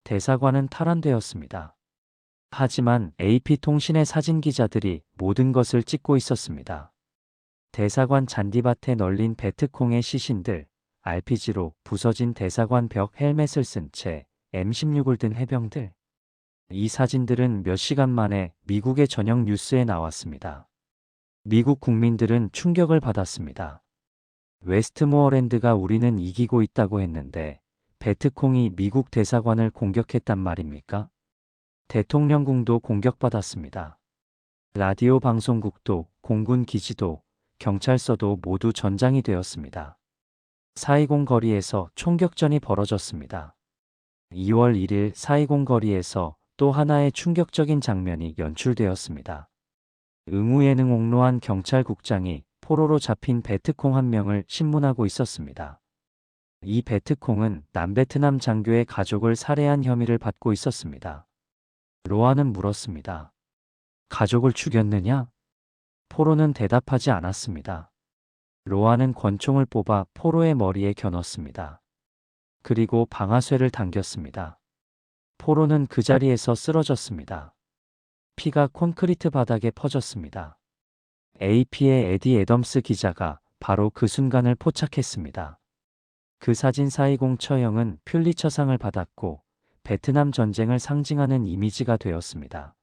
대사관은 탈환되었습니다. 하지만 AP통신의 사진기자들이 모든 것을 찍고 있었습니다. 대사관 잔디밭에 널린 베트콩의 시신들, RPG로 부서진 대사관 벽 헬멧을 쓴 채 M16을 든 해병들. 이 사진들은 몇 시간 만에 미국의 저녁 뉴스에 나왔습니다. 미국 국민들은 충격을 받았습니다. 웨스트모어랜드가 우리는 이기고 있다고 했는데 베트콩이 미국 대사관을 공격했단 말입니까? 대통령궁도 공격받았습니다. 라디오 방송국도, 공군 기지도, 경찰서도 모두 전장이 되었습니다. 420 거리에서 총격전이 벌어졌습니다. 2월 1일 420 거리에서 또 하나의 충격적인 장면이 연출되었습니다. 응우예능 옥로한 경찰국장이 포로로 잡힌 베트콩 한 명을 신문하고 있었습니다. 이 베트콩은 남베트남 장교의 가족을 살해한 혐의를 받고 있었습니다. 로아는 물었습니다. 가족을 죽였느냐? 포로는 대답하지 않았습니다. 로아는 권총을 뽑아 포로의 머리에 겨눴습니다. 그리고 방아쇠를 당겼습니다. 포로는 그 자리에서 쓰러졌습니다. 피가 콘크리트 바닥에 퍼졌습니다. AP의 에디 애덤스 기자가 바로 그 순간을 포착했습니다. 그 사진 420 처형은 퓰리처상을 받았고 베트남 전쟁을 상징하는 이미지가 되었습니다.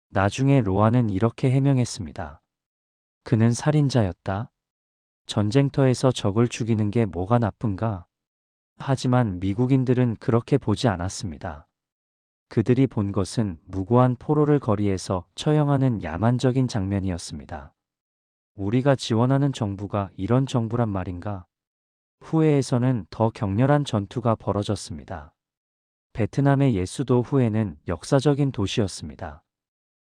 나중에 로아는 이렇게 해명했습니다. 그는 살인자였다. 전쟁터에서 적을 죽이는 게 뭐가 나쁜가? 하지만 미국인들은 그렇게 보지 않았습니다. 그들이 본 것은 무고한 포로를 거리에서 처형하는 야만적인 장면이었습니다. 우리가 지원하는 정부가 이런 정부란 말인가? 후에에서는 더 격렬한 전투가 벌어졌습니다. 베트남의 예수도 후에는 역사적인 도시였습니다.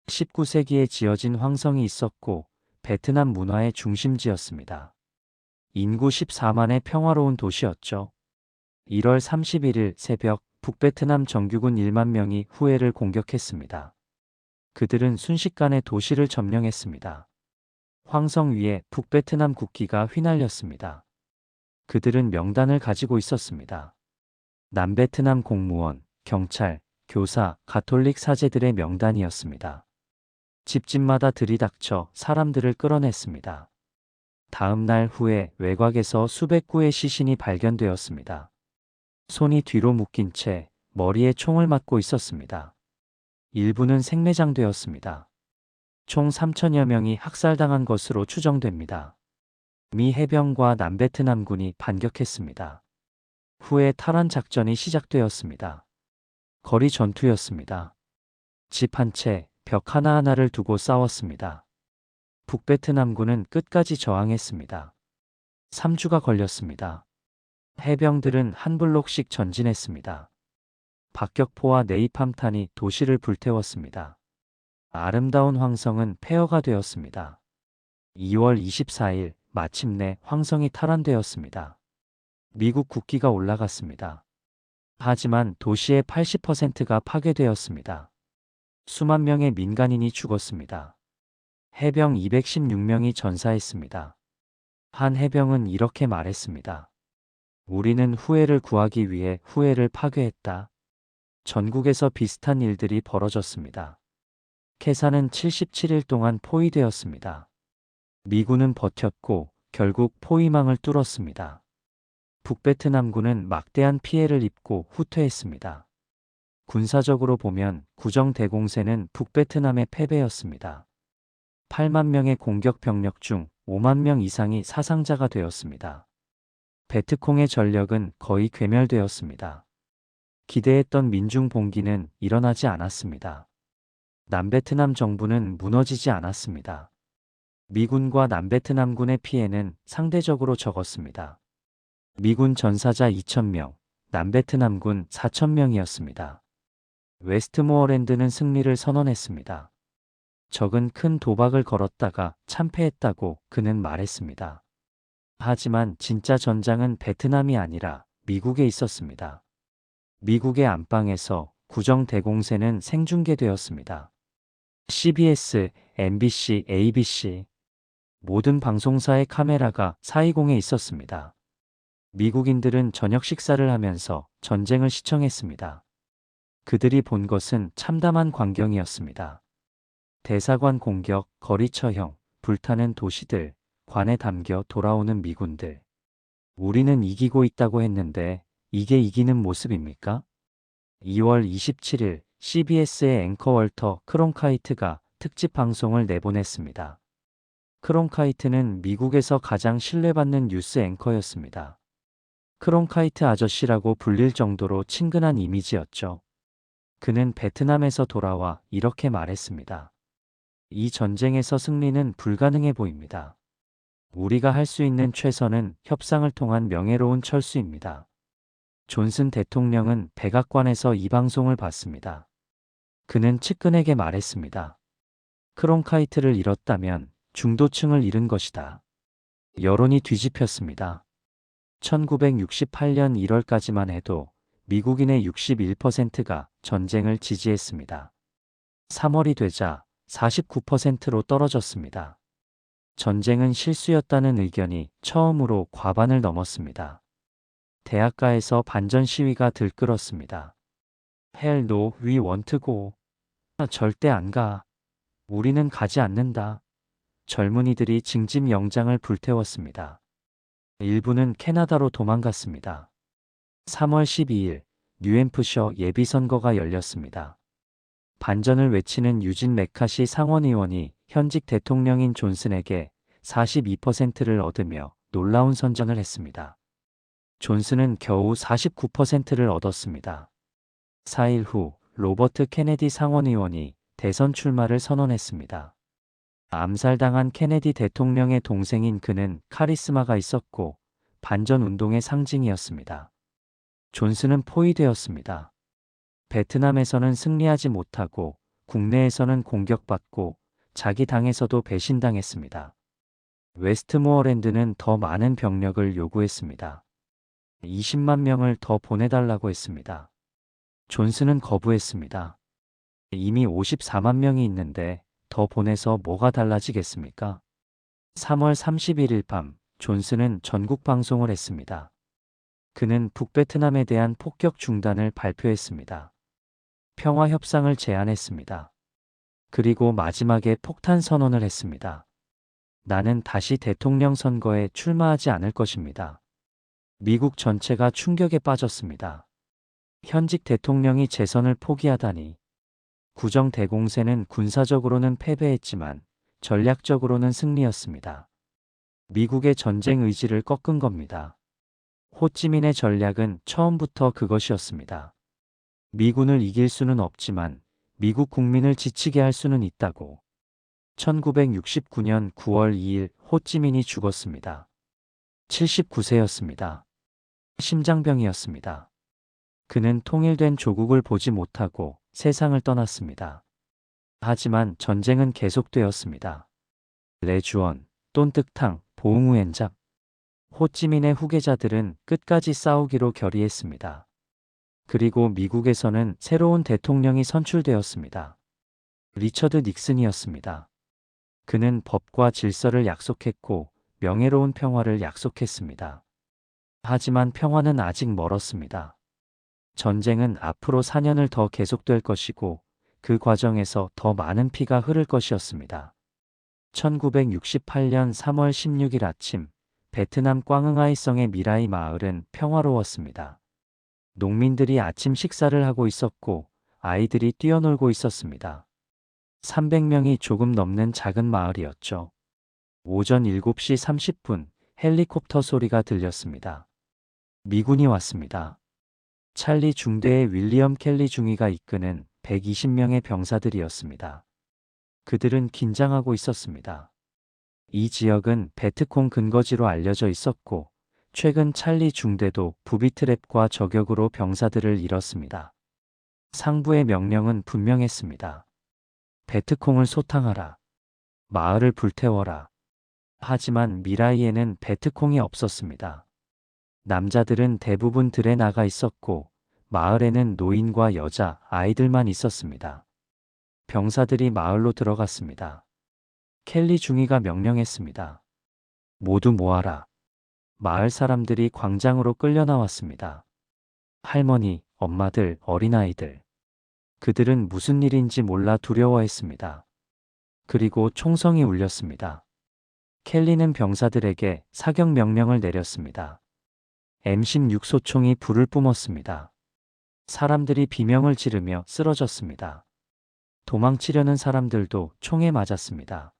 19세기에 지어진 황성이 있었고 베트남 문화의 중심지였습니다. 인구 14만의 평화로운 도시였죠. 1월 31일 새벽 북베트남 정규군 1만 명이 후에를 공격했습니다. 그들은 순식간에 도시를 점령했습니다. 황성 위에 북베트남 국기가 휘날렸습니다. 그들은 명단을 가지고 있었습니다. 남베트남 공무원, 경찰, 교사, 가톨릭 사제들의 명단이었습니다. 집집마다 들이닥쳐 사람들을 끌어냈습니다. 다음 날 후에 외곽에서 수백 구의 시신이 발견되었습니다. 손이 뒤로 묶인 채 머리에 총을 맞고 있었습니다. 일부는 생매장되었습니다. 총 3천여 명이 학살당한 것으로 추정됩니다. 미 해병과 남베트남군이 반격했습니다. 후에 탈환 작전이 시작되었습니다. 거리 전투였습니다. 집 한 채, 벽 하나하나를 두고 싸웠습니다. 북베트남군은 끝까지 저항했습니다. 3주가 걸렸습니다. 해병들은 한 블록씩 전진했습니다. 박격포와 네이팜탄이 도시를 불태웠습니다. 아름다운 황성은 폐허가 되었습니다. 2월 24일 마침내 황성이 탈환되었습니다. 미국 국기가 올라갔습니다. 하지만 도시의 80%가 파괴되었습니다. 수만 명의 민간인이 죽었습니다. 해병 216명이 전사했습니다. 한 해병은 이렇게 말했습니다. 우리는 후에를 구하기 위해 후에를 파괴했다. 전국에서 비슷한 일들이 벌어졌습니다. 캐사는 77일 동안 포위되었습니다. 미군은 버텼고 결국 포위망을 뚫었습니다. 북베트남군은 막대한 피해를 입고 후퇴했습니다. 군사적으로 보면 구정대공세는 북베트남의 패배였습니다. 8만 명의 공격 병력 중 5만 명 이상이 사상자가 되었습니다. 베트콩의 전력은 거의 괴멸되었습니다. 기대했던 민중 봉기는 일어나지 않았습니다. 남베트남 정부는 무너지지 않았습니다. 미군과 남베트남군의 피해는 상대적으로 적었습니다. 미군 전사자 2,000명, 남베트남군 4,000명이었습니다. 웨스트모어랜드는 승리를 선언했습니다. 적은 큰 도박을 걸었다가 참패했다고 그는 말했습니다. 하지만 진짜 전장은 베트남이 아니라 미국에 있었습니다. 미국의 안방에서 구정대공세는 생중계되었습니다. CBS, MBC, ABC 모든 방송사의 카메라가 420에 있었습니다. 미국인들은 저녁 식사를 하면서 전쟁을 시청했습니다. 그들이 본 것은 참담한 광경이었습니다. 대사관 공격, 거리 처형, 불타는 도시들, 관에 담겨 돌아오는 미군들. 우리는 이기고 있다고 했는데 이게 이기는 모습입니까? 2월 27일 CBS의 앵커 월터 크론카이트가 특집 방송을 내보냈습니다. 크론카이트는 미국에서 가장 신뢰받는 뉴스 앵커였습니다. 크론카이트 아저씨라고 불릴 정도로 친근한 이미지였죠. 그는 베트남에서 돌아와 이렇게 말했습니다. 이 전쟁에서 승리는 불가능해 보입니다. 우리가 할 수 있는 최선은 협상을 통한 명예로운 철수입니다. 존슨 대통령은 백악관에서 이 방송을 봤습니다. 그는 측근에게 말했습니다. 크론카이트를 잃었다면 중도층을 잃은 것이다. 여론이 뒤집혔습니다. 1968년 1월까지만 해도 미국인의 61%가 전쟁을 지지했습니다. 3월이 되자 49%로 떨어졌습니다. 전쟁은 실수였다는 의견이 처음으로 과반을 넘었습니다. 대학가에서 반전 시위가 들끓었습니다. Hell no, we won't go. 절대 안 가. 우리는 가지 않는다. 젊은이들이 징집 영장을 불태웠습니다. 일부는 캐나다로 도망갔습니다. 3월 12일 뉴햄프셔 예비선거가 열렸습니다. 반전을 외치는 유진 맥카시 상원의원이 현직 대통령인 존슨에게 42%를 얻으며 놀라운 선전을 했습니다. 존슨은 겨우 49%를 얻었습니다. 4일 후 로버트 케네디 상원의원이 대선 출마를 선언했습니다. 암살당한 케네디 대통령의 동생인 그는 카리스마가 있었고 반전 운동의 상징이었습니다. 존슨은 포위되었습니다. 베트남에서는 승리하지 못하고 국내에서는 공격받고 자기 당에서도 배신당했습니다. 웨스트모어랜드는 더 많은 병력을 요구했습니다. 20만 명을 더 보내달라고 했습니다. 존슨은 거부했습니다. 이미 54만 명이 있는데 더 보내서 뭐가 달라지겠습니까? 3월 31일 밤 존슨은 전국 방송을 했습니다. 그는 북베트남에 대한 폭격 중단을 발표했습니다. 평화 협상을 제안했습니다. 그리고 마지막에 폭탄 선언을 했습니다. 나는 다시 대통령 선거에 출마하지 않을 것입니다. 미국 전체가 충격에 빠졌습니다. 현직 대통령이 재선을 포기하다니. 구정대공세는 군사적으로는 패배했지만 전략적으로는 승리였습니다. 미국의 전쟁 의지를 꺾은 겁니다. 호찌민의 전략은 처음부터 그것이었습니다. 미군을 이길 수는 없지만 미국 국민을 지치게 할 수는 있다고. 1969년 9월 2일 호찌민이 죽었습니다. 79세였습니다. 심장병이었습니다. 그는 통일된 조국을 보지 못하고 세상을 떠났습니다. 하지만 전쟁은 계속되었습니다. 레주원, 똔뜩탕, 보응우엔작. 호찌민의 후계자들은 끝까지 싸우기로 결의했습니다. 그리고 미국에서는 새로운 대통령이 선출되었습니다. 리처드 닉슨이었습니다. 그는 법과 질서를 약속했고 명예로운 평화를 약속했습니다. 하지만 평화는 아직 멀었습니다. 전쟁은 앞으로 4년을 더 계속될 것이고 그 과정에서 더 많은 피가 흐를 것이었습니다. 1968년 3월 16일 아침 베트남 꽝응하이성의 미라이 마을은 평화로웠습니다. 농민들이 아침 식사를 하고 있었고 아이들이 뛰어놀고 있었습니다. 300명이 조금 넘는 작은 마을이었죠. 오전 7시 30분 헬리콥터 소리가 들렸습니다. 미군이 왔습니다. 찰리 중대의 윌리엄 켈리 중위가 이끄는 120명의 병사들이었습니다. 그들은 긴장하고 있었습니다. 이 지역은 베트콩 근거지로 알려져 있었고 최근 찰리 중대도 부비트랩과 저격으로 병사들을 잃었습니다. 상부의 명령은 분명했습니다. 베트콩을 소탕하라. 마을을 불태워라. 하지만 미라이에는 베트콩이 없었습니다. 남자들은 대부분 들에 나가 있었고 마을에는 노인과 여자, 아이들만 있었습니다. 병사들이 마을로 들어갔습니다. 켈리 중위가 명령했습니다. 모두 모아라. 마을 사람들이 광장으로 끌려 나왔습니다. 할머니, 엄마들, 어린아이들. 그들은 무슨 일인지 몰라 두려워했습니다. 그리고 총성이 울렸습니다. 켈리는 병사들에게 사격 명령을 내렸습니다. M16 소총이 불을 뿜었습니다. 사람들이 비명을 지르며 쓰러졌습니다. 도망치려는 사람들도 총에 맞았습니다.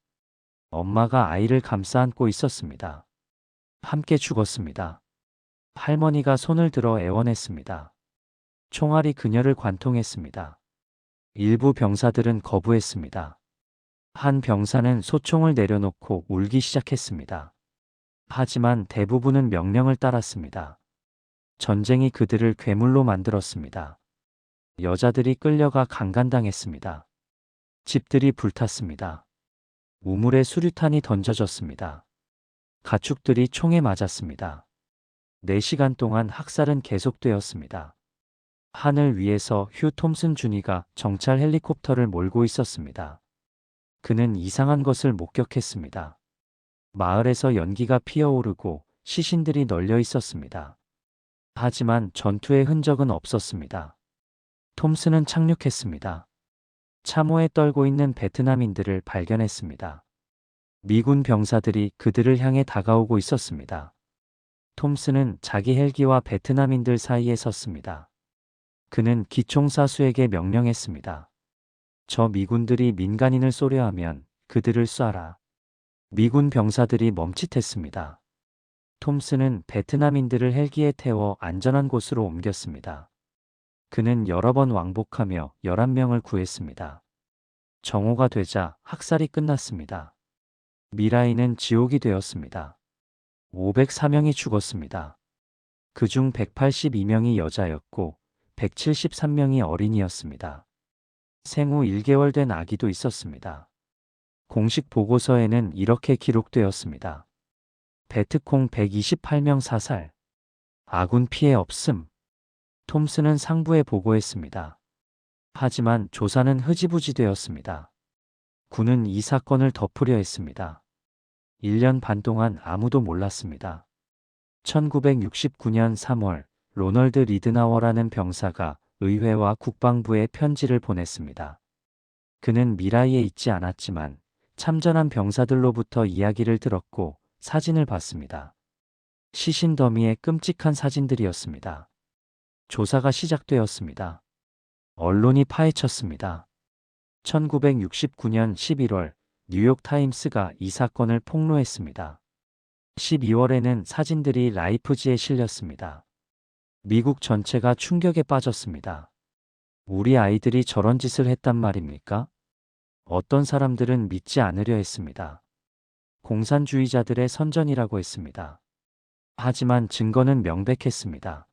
엄마가 아이를 감싸 안고 있었습니다. 함께 죽었습니다. 할머니가 손을 들어 애원했습니다. 총알이 그녀를 관통했습니다. 일부 병사들은 거부했습니다. 한 병사는 소총을 내려놓고 울기 시작했습니다. 하지만 대부분은 명령을 따랐습니다. 전쟁이 그들을 괴물로 만들었습니다. 여자들이 끌려가 강간당했습니다. 집들이 불탔습니다. 우물에 수류탄이 던져졌습니다. 가축들이 총에 맞았습니다. 4시간 동안 학살은 계속되었습니다. 하늘 위에서 휴 톰슨 주니가 정찰 헬리콥터를 몰고 있었습니다. 그는 이상한 것을 목격했습니다. 마을에서 연기가 피어오르고 시신들이 널려 있었습니다. 하지만 전투의 흔적은 없었습니다. 톰슨은 착륙했습니다. 참호에 떨고 있는 베트남인들을 발견했습니다. 미군 병사들이 그들을 향해 다가오고 있었습니다. 톰슨은 자기 헬기와 베트남인들 사이에 섰습니다. 그는 기총사수에게 명령했습니다. 저 미군들이 민간인을 쏘려 하면 그들을 쏴라. 미군 병사들이 멈칫했습니다. 톰슨은 베트남인들을 헬기에 태워 안전한 곳으로 옮겼습니다. 그는 여러 번 왕복하며 11명을 구했습니다. 정오가 되자 학살이 끝났습니다. 미라이는 지옥이 되었습니다. 504명이 죽었습니다. 그중 182명이 여자였고 173명이 어린이였습니다. 생후 1개월 된 아기도 있었습니다. 공식 보고서에는 이렇게 기록되었습니다. 베트콩 128명 사살. 아군 피해 없음. 톰슨은 상부에 보고했습니다. 하지만 조사는 흐지부지 되었습니다. 군은 이 사건을 덮으려 했습니다. 1년 반 동안 아무도 몰랐습니다. 1969년 3월 로널드 리드나워라는 병사가 의회와 국방부에 편지를 보냈습니다. 그는 미라이에 있지 않았지만 참전한 병사들로부터 이야기를 들었고 사진을 봤습니다. 시신 더미의 끔찍한 사진들이었습니다. 조사가 시작되었습니다. 언론이 파헤쳤습니다. 1969년 11월 뉴욕타임스가 이 사건을 폭로했습니다. 12월에는 사진들이 라이프지에 실렸습니다. 미국 전체가 충격에 빠졌습니다. 우리 아이들이 저런 짓을 했단 말입니까? 어떤 사람들은 믿지 않으려 했습니다. 공산주의자들의 선전이라고 했습니다. 하지만 증거는 명백했습니다.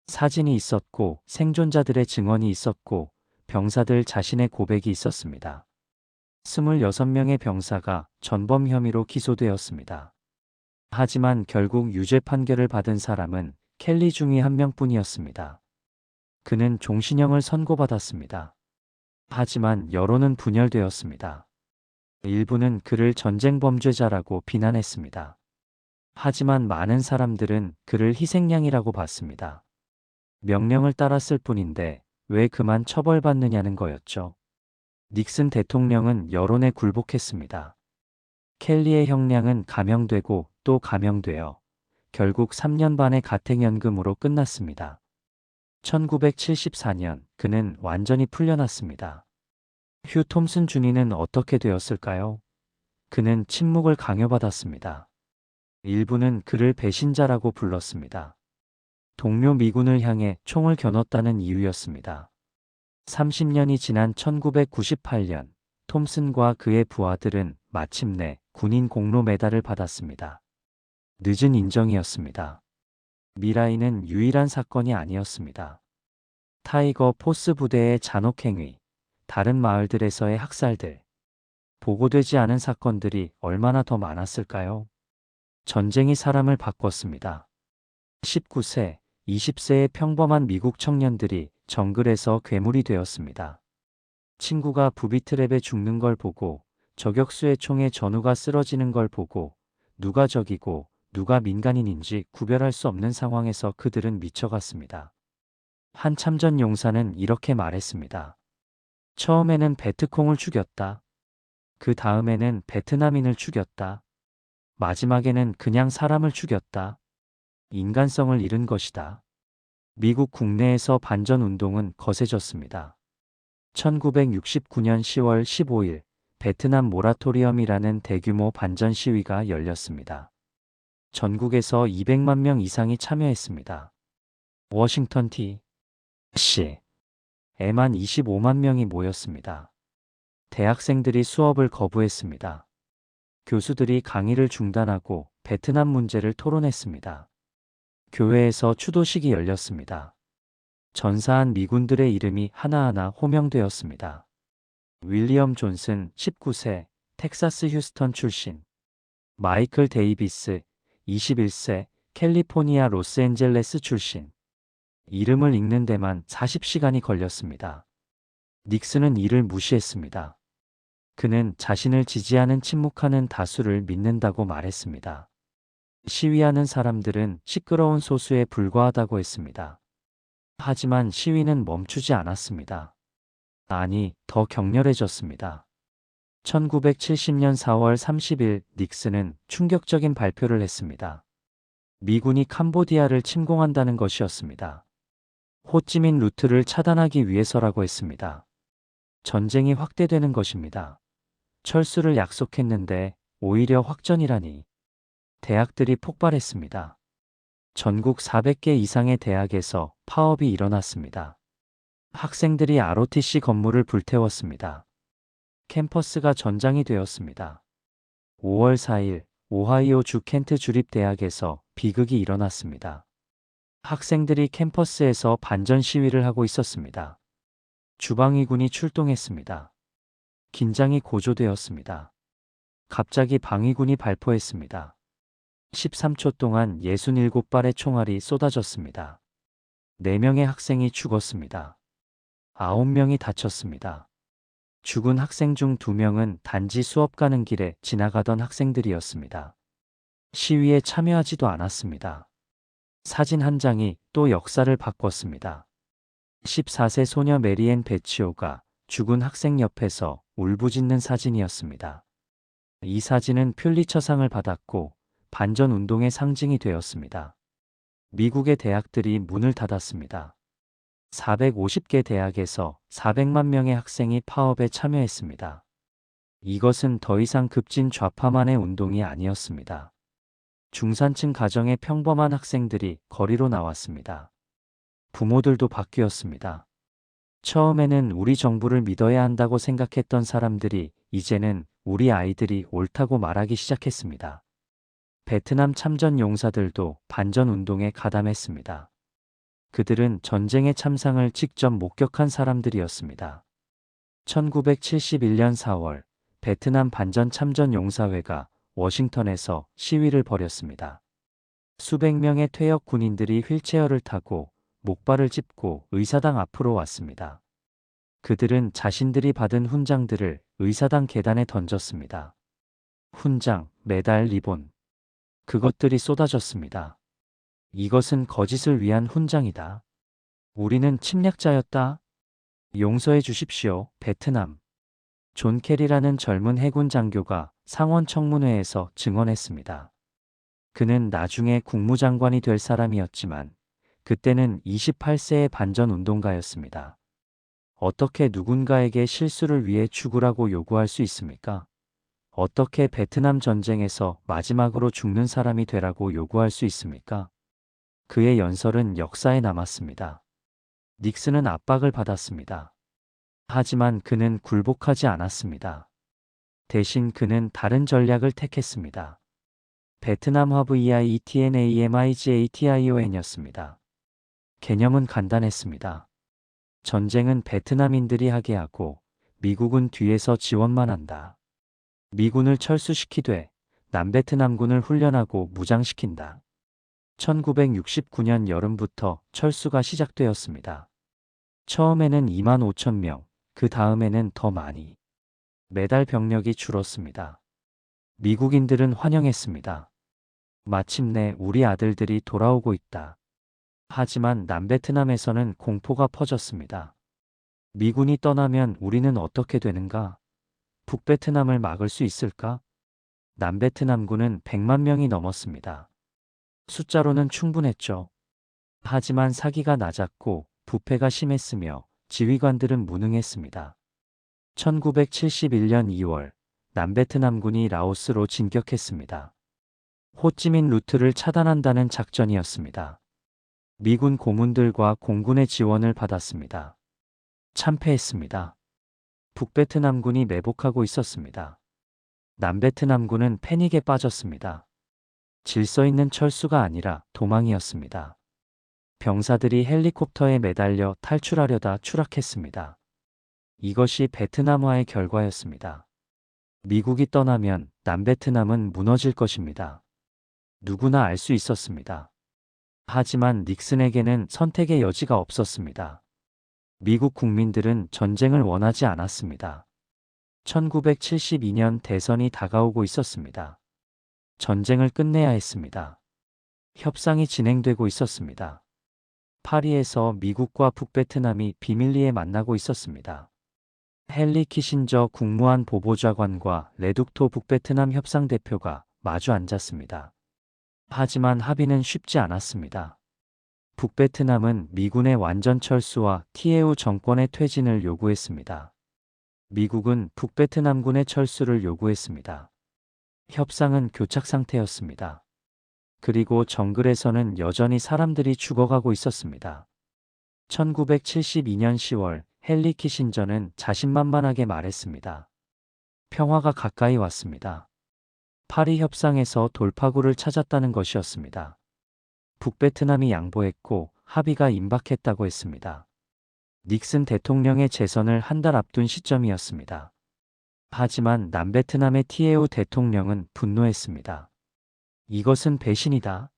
사진이 있었고 생존자들의 증언이 있었고 병사들 자신의 고백이 있었습니다. 26명의 병사가 전범 혐의로 기소되었습니다. 하지만 결국 유죄 판결을 받은 사람은 켈리 중의 한 명뿐이었습니다. 그는 종신형을 선고받았습니다. 하지만 여론은 분열되었습니다. 일부는 그를 전쟁 범죄자라고 비난했습니다. 하지만 많은 사람들은 그를 희생양이라고 봤습니다. 명령을 따랐을 뿐인데 왜 그만 처벌받느냐는 거였죠. 닉슨 대통령은 여론에 굴복했습니다. 켈리의 형량은 감형되고 또 감형되어 결국 3년 반의 가택연금으로 끝났습니다. 1974년 그는 완전히 풀려났습니다. 휴 톰슨 주니는 어떻게 되었을까요? 그는 침묵을 강요받았습니다. 일부는 그를 배신자라고 불렀습니다. 동료 미군을 향해 총을 겨눴다는 이유였습니다. 30년이 지난 1998년 톰슨과 그의 부하들은 마침내 군인 공로 메달을 받았습니다. 늦은 인정이었습니다. 미라이는 유일한 사건이 아니었습니다. 타이거 포스 부대의 잔혹행위, 다른 마을들에서의 학살들, 보고되지 않은 사건들이 얼마나 더 많았을까요? 전쟁이 사람을 바꿨습니다. 19세, 20세의 평범한 미국 청년들이 정글에서 괴물이 되었습니다. 친구가 부비트랩에 죽는 걸 보고 저격수의 총에 전우가 쓰러지는 걸 보고 누가 적이고 누가 민간인인지 구별할 수 없는 상황에서 그들은 미쳐갔습니다. 한 참전 용사는 이렇게 말했습니다. 처음에는 베트콩을 죽였다. 그 다음에는 베트남인을 죽였다. 마지막에는 그냥 사람을 죽였다. 인간성을 잃은 것이다. 미국 국내에서 반전 운동은 거세졌습니다. 1969년 10월 15일 베트남 모라토리엄이라는 대규모 반전 시위가 열렸습니다. 전국에서 200만 명 이상이 참여했습니다. 워싱턴 D.C.에만 25만 명이 모였습니다. 대학생들이 수업을 거부했습니다. 교수들이 강의를 중단하고 베트남 문제를 토론했습니다. 교회에서 추도식이 열렸습니다. 전사한 미군들의 이름이 하나하나 호명되었습니다. 윌리엄 존슨 19세 텍사스 휴스턴 출신, 마이클 데이비스 21세 캘리포니아 로스앤젤레스 출신. 이름을 읽는 데만 40시간이 걸렸습니다. 닉슨은 이를 무시했습니다. 그는 자신을 지지하는 침묵하는 다수를 믿는다고 말했습니다. 시위하는 사람들은 시끄러운 소수에 불과하다고 했습니다. 하지만 시위는 멈추지 않았습니다. 아니, 더 격렬해졌습니다. 1970년 4월 30일 닉슨은 충격적인 발표를 했습니다. 미군이 캄보디아를 침공한다는 것이었습니다. 호찌민 루트를 차단하기 위해서라고 했습니다. 전쟁이 확대되는 것입니다. 철수를 약속했는데 오히려 확전이라니. 대학들이 폭발했습니다. 전국 400개 이상의 대학에서 파업이 일어났습니다. 학생들이 ROTC 건물을 불태웠습니다. 캠퍼스가 전장이 되었습니다. 5월 4일 오하이오 주 켄트 주립대학에서 비극이 일어났습니다. 학생들이 캠퍼스에서 반전 시위를 하고 있었습니다. 주방위군이 출동했습니다. 긴장이 고조되었습니다. 갑자기 방위군이 발포했습니다. 13초 동안 67발의 총알이 쏟아졌습니다. 4명의 학생이 죽었습니다. 9명이 다쳤습니다. 죽은 학생 중 2명은 단지 수업 가는 길에 지나가던 학생들이었습니다. 시위에 참여하지도 않았습니다. 사진 한 장이 또 역사를 바꿨습니다. 14세 소녀 메리앤 베치오가 죽은 학생 옆에서 울부짖는 사진이었습니다. 이 사진은 퓰리처상을 받았고 반전 운동의 상징이 되었습니다. 미국의 대학들이 문을 닫았습니다. 450개 대학에서 400만 명의 학생이 파업에 참여했습니다. 이것은 더 이상 급진 좌파만의 운동이 아니었습니다. 중산층 가정의 평범한 학생들이 거리로 나왔습니다. 부모들도 바뀌었습니다. 처음에는 우리 정부를 믿어야 한다고 생각했던 사람들이 이제는 우리 아이들이 옳다고 말하기 시작했습니다. 베트남 참전 용사들도 반전 운동에 가담했습니다. 그들은 전쟁의 참상을 직접 목격한 사람들이었습니다. 1971년 4월 베트남 반전 참전 용사회가 워싱턴에서 시위를 벌였습니다. 수백 명의 퇴역 군인들이 휠체어를 타고 목발을 짚고 의사당 앞으로 왔습니다. 그들은 자신들이 받은 훈장들을 의사당 계단에 던졌습니다. 훈장, 메달, 리본. 그것들이 쏟아졌습니다. 이것은 거짓을 위한 훈장이다. 우리는 침략자였다. 용서해 주십시오, 베트남. 존 캐리라는 젊은 해군 장교가 상원 청문회에서 증언했습니다. 그는 나중에 국무장관이 될 사람이었지만 그때는 28세의 반전 운동가였습니다. 어떻게 누군가에게 실수를 위해 죽으라고 요구할 수 있습니까? 어떻게 베트남 전쟁에서 마지막으로 죽는 사람이 되라고 요구할 수 있습니까? 그의 연설은 역사에 남았습니다. 닉슨은 압박을 받았습니다. 하지만 그는 굴복하지 않았습니다. 대신 그는 다른 전략을 택했습니다. 베트남 화브 EIETNAMIGATION이었습니다. 개념은 간단했습니다. 전쟁은 베트남인들이 하게 하고 미국은 뒤에서 지원만 한다. 미군을 철수시키되 남베트남군을 훈련하고 무장시킨다. 1969년 여름부터 철수가 시작되었습니다. 처음에는 2만 5천 명, 그 다음에는 더 많이. 매달 병력이 줄었습니다. 미국인들은 환영했습니다. 마침내 우리 아들들이 돌아오고 있다. 하지만 남베트남에서는 공포가 퍼졌습니다. 미군이 떠나면 우리는 어떻게 되는가? 북베트남을 막을 수 있을까? 남베트남군은 100만 명이 넘었습니다. 숫자로는 충분했죠. 하지만 사기가 낮았고 부패가 심했으며 지휘관들은 무능했습니다. 1971년 2월 남베트남군이 라오스로 진격했습니다. 호찌민 루트를 차단한다는 작전이었습니다. 미군 고문들과 공군의 지원을 받았습니다. 참패했습니다. 북베트남군이 매복하고 있었습니다. 남베트남군은 패닉에 빠졌습니다. 질서 있는 철수가 아니라 도망이었습니다. 병사들이 헬리콥터에 매달려 탈출하려다 추락했습니다. 이것이 베트남화의 결과였습니다. 미국이 떠나면 남베트남은 무너질 것입니다. 누구나 알 수 있었습니다. 하지만 닉슨에게는 선택의 여지가 없었습니다. 미국 국민들은 전쟁을 원하지 않았습니다. 1972년 대선이 다가오고 있었습니다. 전쟁을 끝내야 했습니다. 협상이 진행되고 있었습니다. 파리에서 미국과 북베트남이 비밀리에 만나고 있었습니다. 헨리 키신저 국무안 보보좌관과 레둑토 북베트남 협상대표가 마주 앉았습니다. 하지만 합의는 쉽지 않았습니다. 북베트남은 미군의 완전 철수와 티에우 정권의 퇴진을 요구했습니다. 미국은 북베트남군의 철수를 요구했습니다. 협상은 교착 상태였습니다. 그리고 정글에서는 여전히 사람들이 죽어가고 있었습니다. 1972년 10월 헨리 키신저는 자신만만하게 말했습니다. 평화가 가까이 왔습니다. 파리 협상에서 돌파구를 찾았다는 것이었습니다. 북베트남이 양보했고 합의가 임박했다고 했습니다. 닉슨 대통령의 재선을 한 달 앞둔 시점이었습니다. 하지만 남베트남의 티에우 대통령은 분노했습니다. 이것은 배신이다.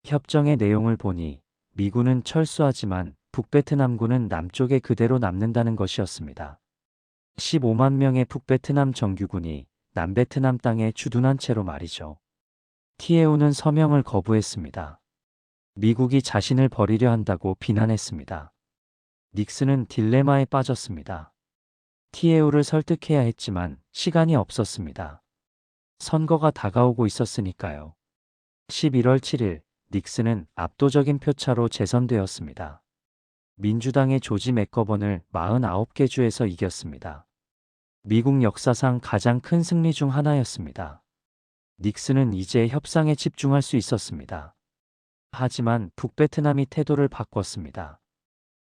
협정의 내용을 보니 미군은 철수하지만 북베트남군은 남쪽에 그대로 남는다는 것이었습니다. 15만 명의 북베트남 정규군이 남베트남 땅에 주둔한 채로 말이죠. 티에우는 서명을 거부했습니다. 미국이 자신을 버리려 한다고 비난했습니다. 닉슨은 딜레마에 빠졌습니다. 티에우를 설득해야 했지만 시간이 없었습니다. 선거가 다가오고 있었으니까요. 11월 7일 닉슨은 압도적인 표차로 재선되었습니다. 민주당의 조지 맥거번을 49개 주에서 이겼습니다. 미국 역사상 가장 큰 승리 중 하나였습니다. 닉슨은 이제 협상에 집중할 수 있었습니다. 하지만 북베트남이 태도를 바꿨습니다.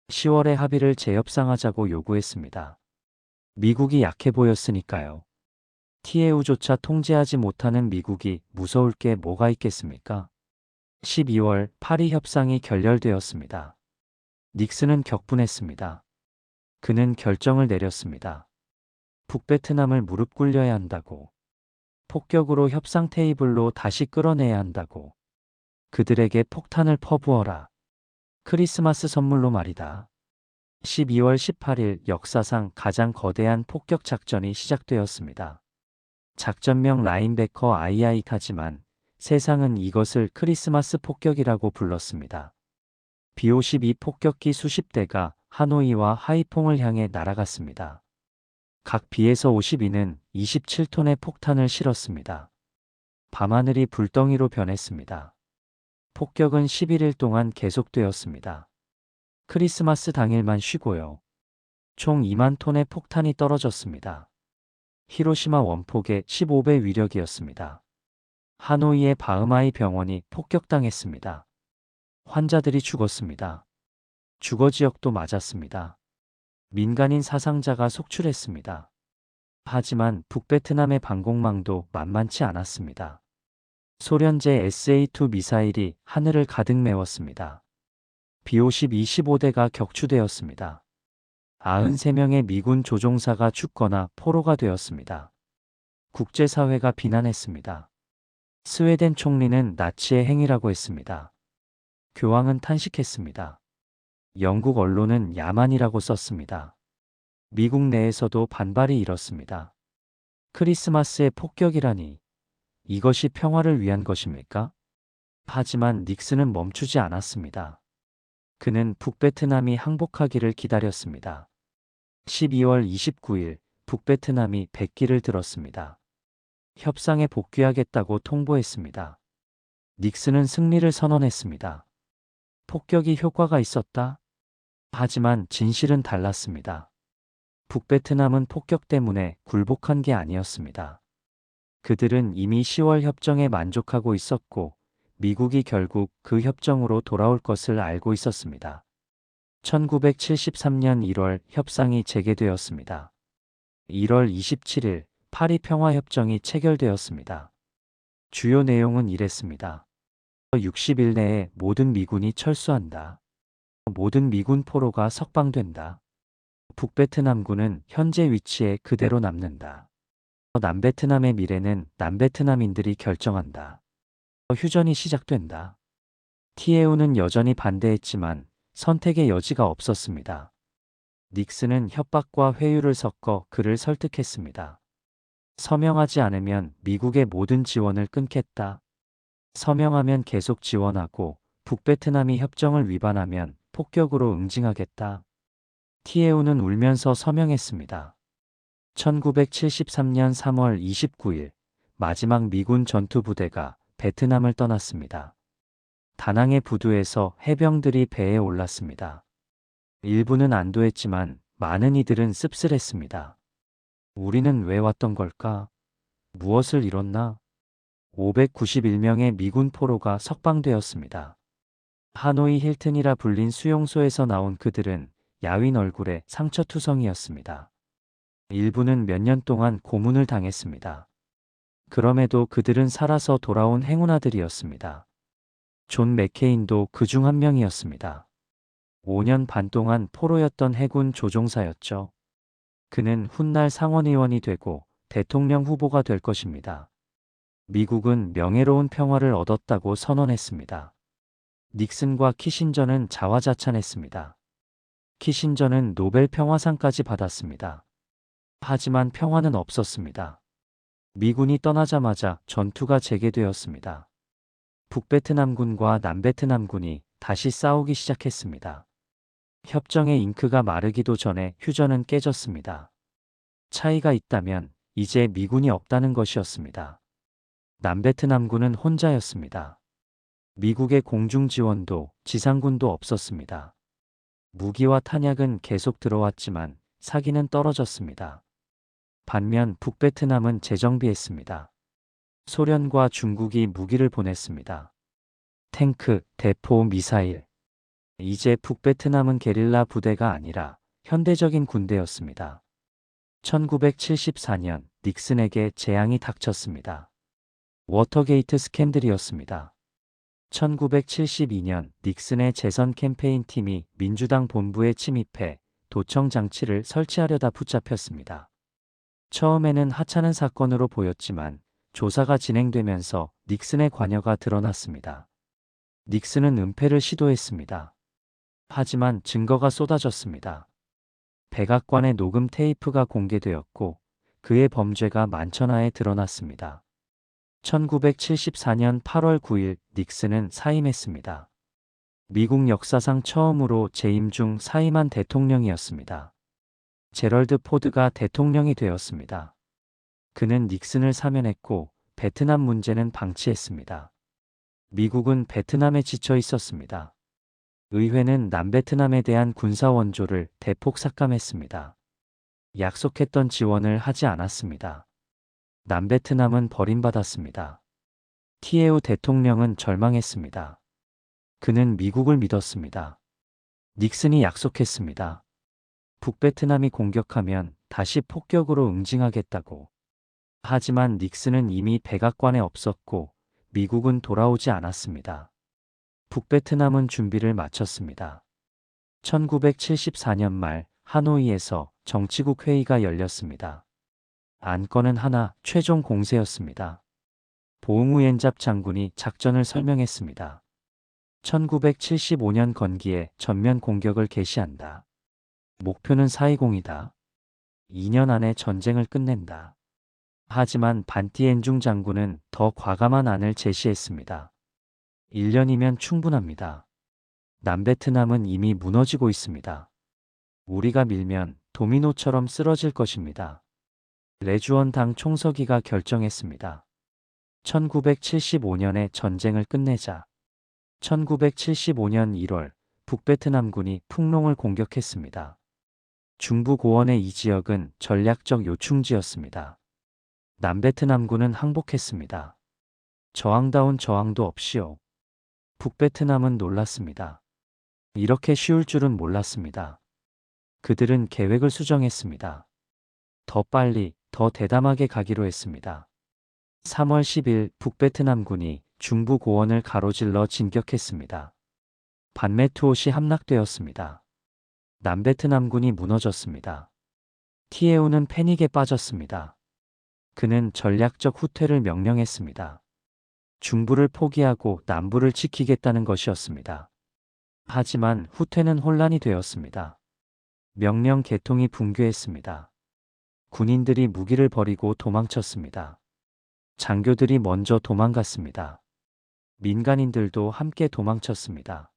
10월에 합의를 재협상하자고 요구했습니다. 미국이 약해 보였으니까요. 티에우조차 통제하지 못하는 미국이 무서울 게 뭐가 있겠습니까? 12월 파리 협상이 결렬되었습니다. 닉슨은 격분했습니다. 그는 결정을 내렸습니다. 북베트남을 무릎 꿇려야 한다고. 폭격으로 협상 테이블로 다시 끌어내야 한다고. 그들에게 폭탄을 퍼부어라. 크리스마스 선물로 말이다. 12월 18일 역사상 가장 거대한 폭격 작전이 시작되었습니다. 작전명 라인베커 아이아이카지만 세상은 이것을 크리스마스 폭격이라고 불렀습니다. B-52 폭격기 수십 대가 하노이와 하이퐁을 향해 날아갔습니다. 각 B에서 52는 27톤의 폭탄을 실었습니다. 밤하늘이 불덩이로 변했습니다. 폭격은 11일 동안 계속되었습니다. 크리스마스 당일만 쉬고요. 총 2만 톤의 폭탄이 떨어졌습니다. 히로시마 원폭의 15배 위력이었습니다. 하노이의 바흐마이 병원이 폭격당했습니다. 환자들이 죽었습니다. 주거 지역도 맞았습니다. 민간인 사상자가 속출했습니다. 하지만 북베트남의 방공망도 만만치 않았습니다. 소련제 SA-2 미사일이 하늘을 가득 메웠습니다. B-52 15대가 격추되었습니다. 93명의 미군 조종사가 죽거나 포로가 되었습니다. 국제사회가 비난했습니다. 스웨덴 총리는 나치의 행위라고 했습니다. 교황은 탄식했습니다. 영국 언론은 야만이라고 썼습니다. 미국 내에서도 반발이 일었습니다. 크리스마스의 폭격이라니 이것이 평화를 위한 것입니까? 하지만 닉슨은 멈추지 않았습니다. 그는 북베트남이 항복하기를 기다렸습니다. 12월 29일 북베트남이 백기를 들었습니다. 협상에 복귀하겠다고 통보했습니다. 닉슨은 승리를 선언했습니다. 폭격이 효과가 있었다. 하지만 진실은 달랐습니다. 북베트남은 폭격 때문에 굴복한 게 아니었습니다. 그들은 이미 10월 협정에 만족하고 있었고 미국이 결국 그 협정으로 돌아올 것을 알고 있었습니다. 1973년 1월 협상이 재개되었습니다. 1월 27일 파리 평화협정이 체결되었습니다. 주요 내용은 이랬습니다. 60일 내에 모든 미군이 철수한다. 모든 미군 포로가 석방된다. 북베트남군은 현재 위치에 그대로 남는다. 남베트남의 미래는 남베트남인들이 결정한다. 휴전이 시작된다. 티에우는 여전히 반대했지만 선택의 여지가 없었습니다. 닉슨은 협박과 회유를 섞어 그를 설득했습니다. 서명하지 않으면 미국의 모든 지원을 끊겠다. 서명하면 계속 지원하고 북베트남이 협정을 위반하면 폭격으로 응징하겠다. 티에우는 울면서 서명했습니다. 1973년 3월 29일 마지막 미군 전투부대가 베트남을 떠났습니다. 다낭의 부두에서 해병들이 배에 올랐습니다. 일부는 안도했지만 많은 이들은 씁쓸했습니다. 우리는 왜 왔던 걸까? 무엇을 잃었나? 591명의 미군 포로가 석방되었습니다. 하노이 힐튼이라 불린 수용소에서 나온 그들은 야윈 얼굴에 상처투성이었습니다. 일부는 몇 년 동안 고문을 당했습니다. 그럼에도 그들은 살아서 돌아온 행운아들이었습니다. 존 맥케인도 그중 한 명이었습니다. 5년 반 동안 포로였던 해군 조종사였죠. 그는 훗날 상원의원이 되고 대통령 후보가 될 것입니다. 미국은 명예로운 평화를 얻었다고 선언했습니다. 닉슨과 키신저는 자화자찬했습니다. 키신저는 노벨 평화상까지 받았습니다. 하지만 평화는 없었습니다. 미군이 떠나자마자 전투가 재개되었습니다. 북베트남군과 남베트남군이 다시 싸우기 시작했습니다. 협정의 잉크가 마르기도 전에 휴전은 깨졌습니다. 차이가 있다면 이제 미군이 없다는 것이었습니다. 남베트남군은 혼자였습니다. 미국의 공중 지원도 지상군도 없었습니다. 무기와 탄약은 계속 들어왔지만 사기는 떨어졌습니다. 반면 북베트남은 재정비했습니다. 소련과 중국이 무기를 보냈습니다. 탱크, 대포, 미사일. 이제 북베트남은 게릴라 부대가 아니라 현대적인 군대였습니다. 1974년 닉슨에게 재앙이 닥쳤습니다. 워터게이트 스캔들이었습니다. 1972년 닉슨의 재선 캠페인 팀이 민주당 본부에 침입해 도청 장치를 설치하려다 붙잡혔습니다. 처음에는 하찮은 사건으로 보였지만 조사가 진행되면서 닉슨의 관여가 드러났습니다. 닉슨은 은폐를 시도했습니다. 하지만 증거가 쏟아졌습니다. 백악관의 녹음 테이프가 공개되었고 그의 범죄가 만천하에 드러났습니다. 1974년 8월 9일 닉슨은 사임했습니다. 미국 역사상 처음으로 재임 중 사임한 대통령이었습니다. 제럴드 포드가 대통령이 되었습니다. 그는 닉슨을 사면했고 베트남 문제는 방치했습니다. 미국은 베트남에 지쳐 있었습니다. 의회는 남베트남에 대한 군사 원조를 대폭 삭감했습니다. 약속했던 지원을 하지 않았습니다. 남베트남은 버림받았습니다. 티에우 대통령은 절망했습니다. 그는 미국을 믿었습니다. 닉슨이 약속했습니다. 북베트남이 공격하면 다시 폭격으로 응징하겠다고. 하지만 닉슨은 이미 백악관에 없었고 미국은 돌아오지 않았습니다. 북베트남은 준비를 마쳤습니다. 1974년 말 하노이에서 정치국 회의가 열렸습니다. 안건은 하나, 최종 공세였습니다. 보응우엔잡 장군이 작전을 설명했습니다. 1975년 건기에 전면 공격을 개시한다. 목표는 420이다. 2년 안에 전쟁을 끝낸다. 하지만 반티엔중 장군은 더 과감한 안을 제시했습니다. 1년이면 충분합니다. 남베트남은 이미 무너지고 있습니다. 우리가 밀면 도미노처럼 쓰러질 것입니다. 레주원 당 총서기가 결정했습니다. 1975년에 전쟁을 끝내자. 1975년 1월 북베트남군이 풍롱을 공격했습니다. 중부 고원의 이 지역은 전략적 요충지였습니다. 남베트남군은 항복했습니다. 저항다운 저항도 없이요. 북베트남은 놀랐습니다. 이렇게 쉬울 줄은 몰랐습니다. 그들은 계획을 수정했습니다. 더 빨리, 더 대담하게 가기로 했습니다. 3월 10일 북베트남군이 중부 고원을 가로질러 진격했습니다. 반메투옷이 함락되었습니다. 남베트남군이 무너졌습니다. 티에우는 패닉에 빠졌습니다. 그는 전략적 후퇴를 명령했습니다. 중부를 포기하고 남부를 지키겠다는 것이었습니다. 하지만 후퇴는 혼란이 되었습니다. 명령 계통이 붕괴했습니다. 군인들이 무기를 버리고 도망쳤습니다. 장교들이 먼저 도망갔습니다. 민간인들도 함께 도망쳤습니다.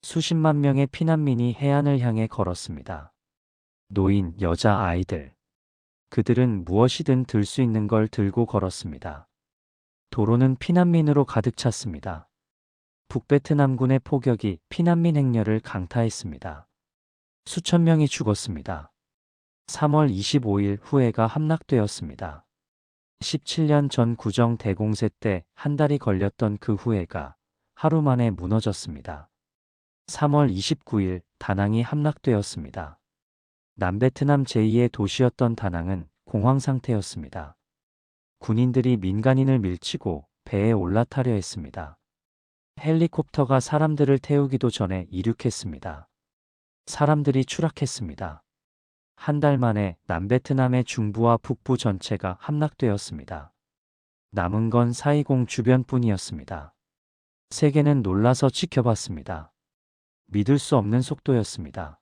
수십만 명의 피난민이 해안을 향해 걸었습니다. 노인, 여자, 아이들. 그들은 무엇이든 들 수 있는 걸 들고 걸었습니다. 도로는 피난민으로 가득 찼습니다. 북베트남군의 포격이 피난민 행렬을 강타했습니다. 수천 명이 죽었습니다. 3월 25일 후해가 함락되었습니다. 17년 전 구정 대공세 때 한 달이 걸렸던 그 후회가 하루 만에 무너졌습니다. 3월 29일 다낭이 함락되었습니다. 남베트남 제2의 도시였던 다낭은 공황 상태였습니다. 군인들이 민간인을 밀치고 배에 올라타려 했습니다. 헬리콥터가 사람들을 태우기도 전에 이륙했습니다. 사람들이 추락했습니다. 한 달 만에 남베트남의 중부와 북부 전체가 함락되었습니다. 남은 건 사이공 주변뿐이었습니다. 세계는 놀라서 지켜봤습니다. 믿을 수 없는 속도였습니다.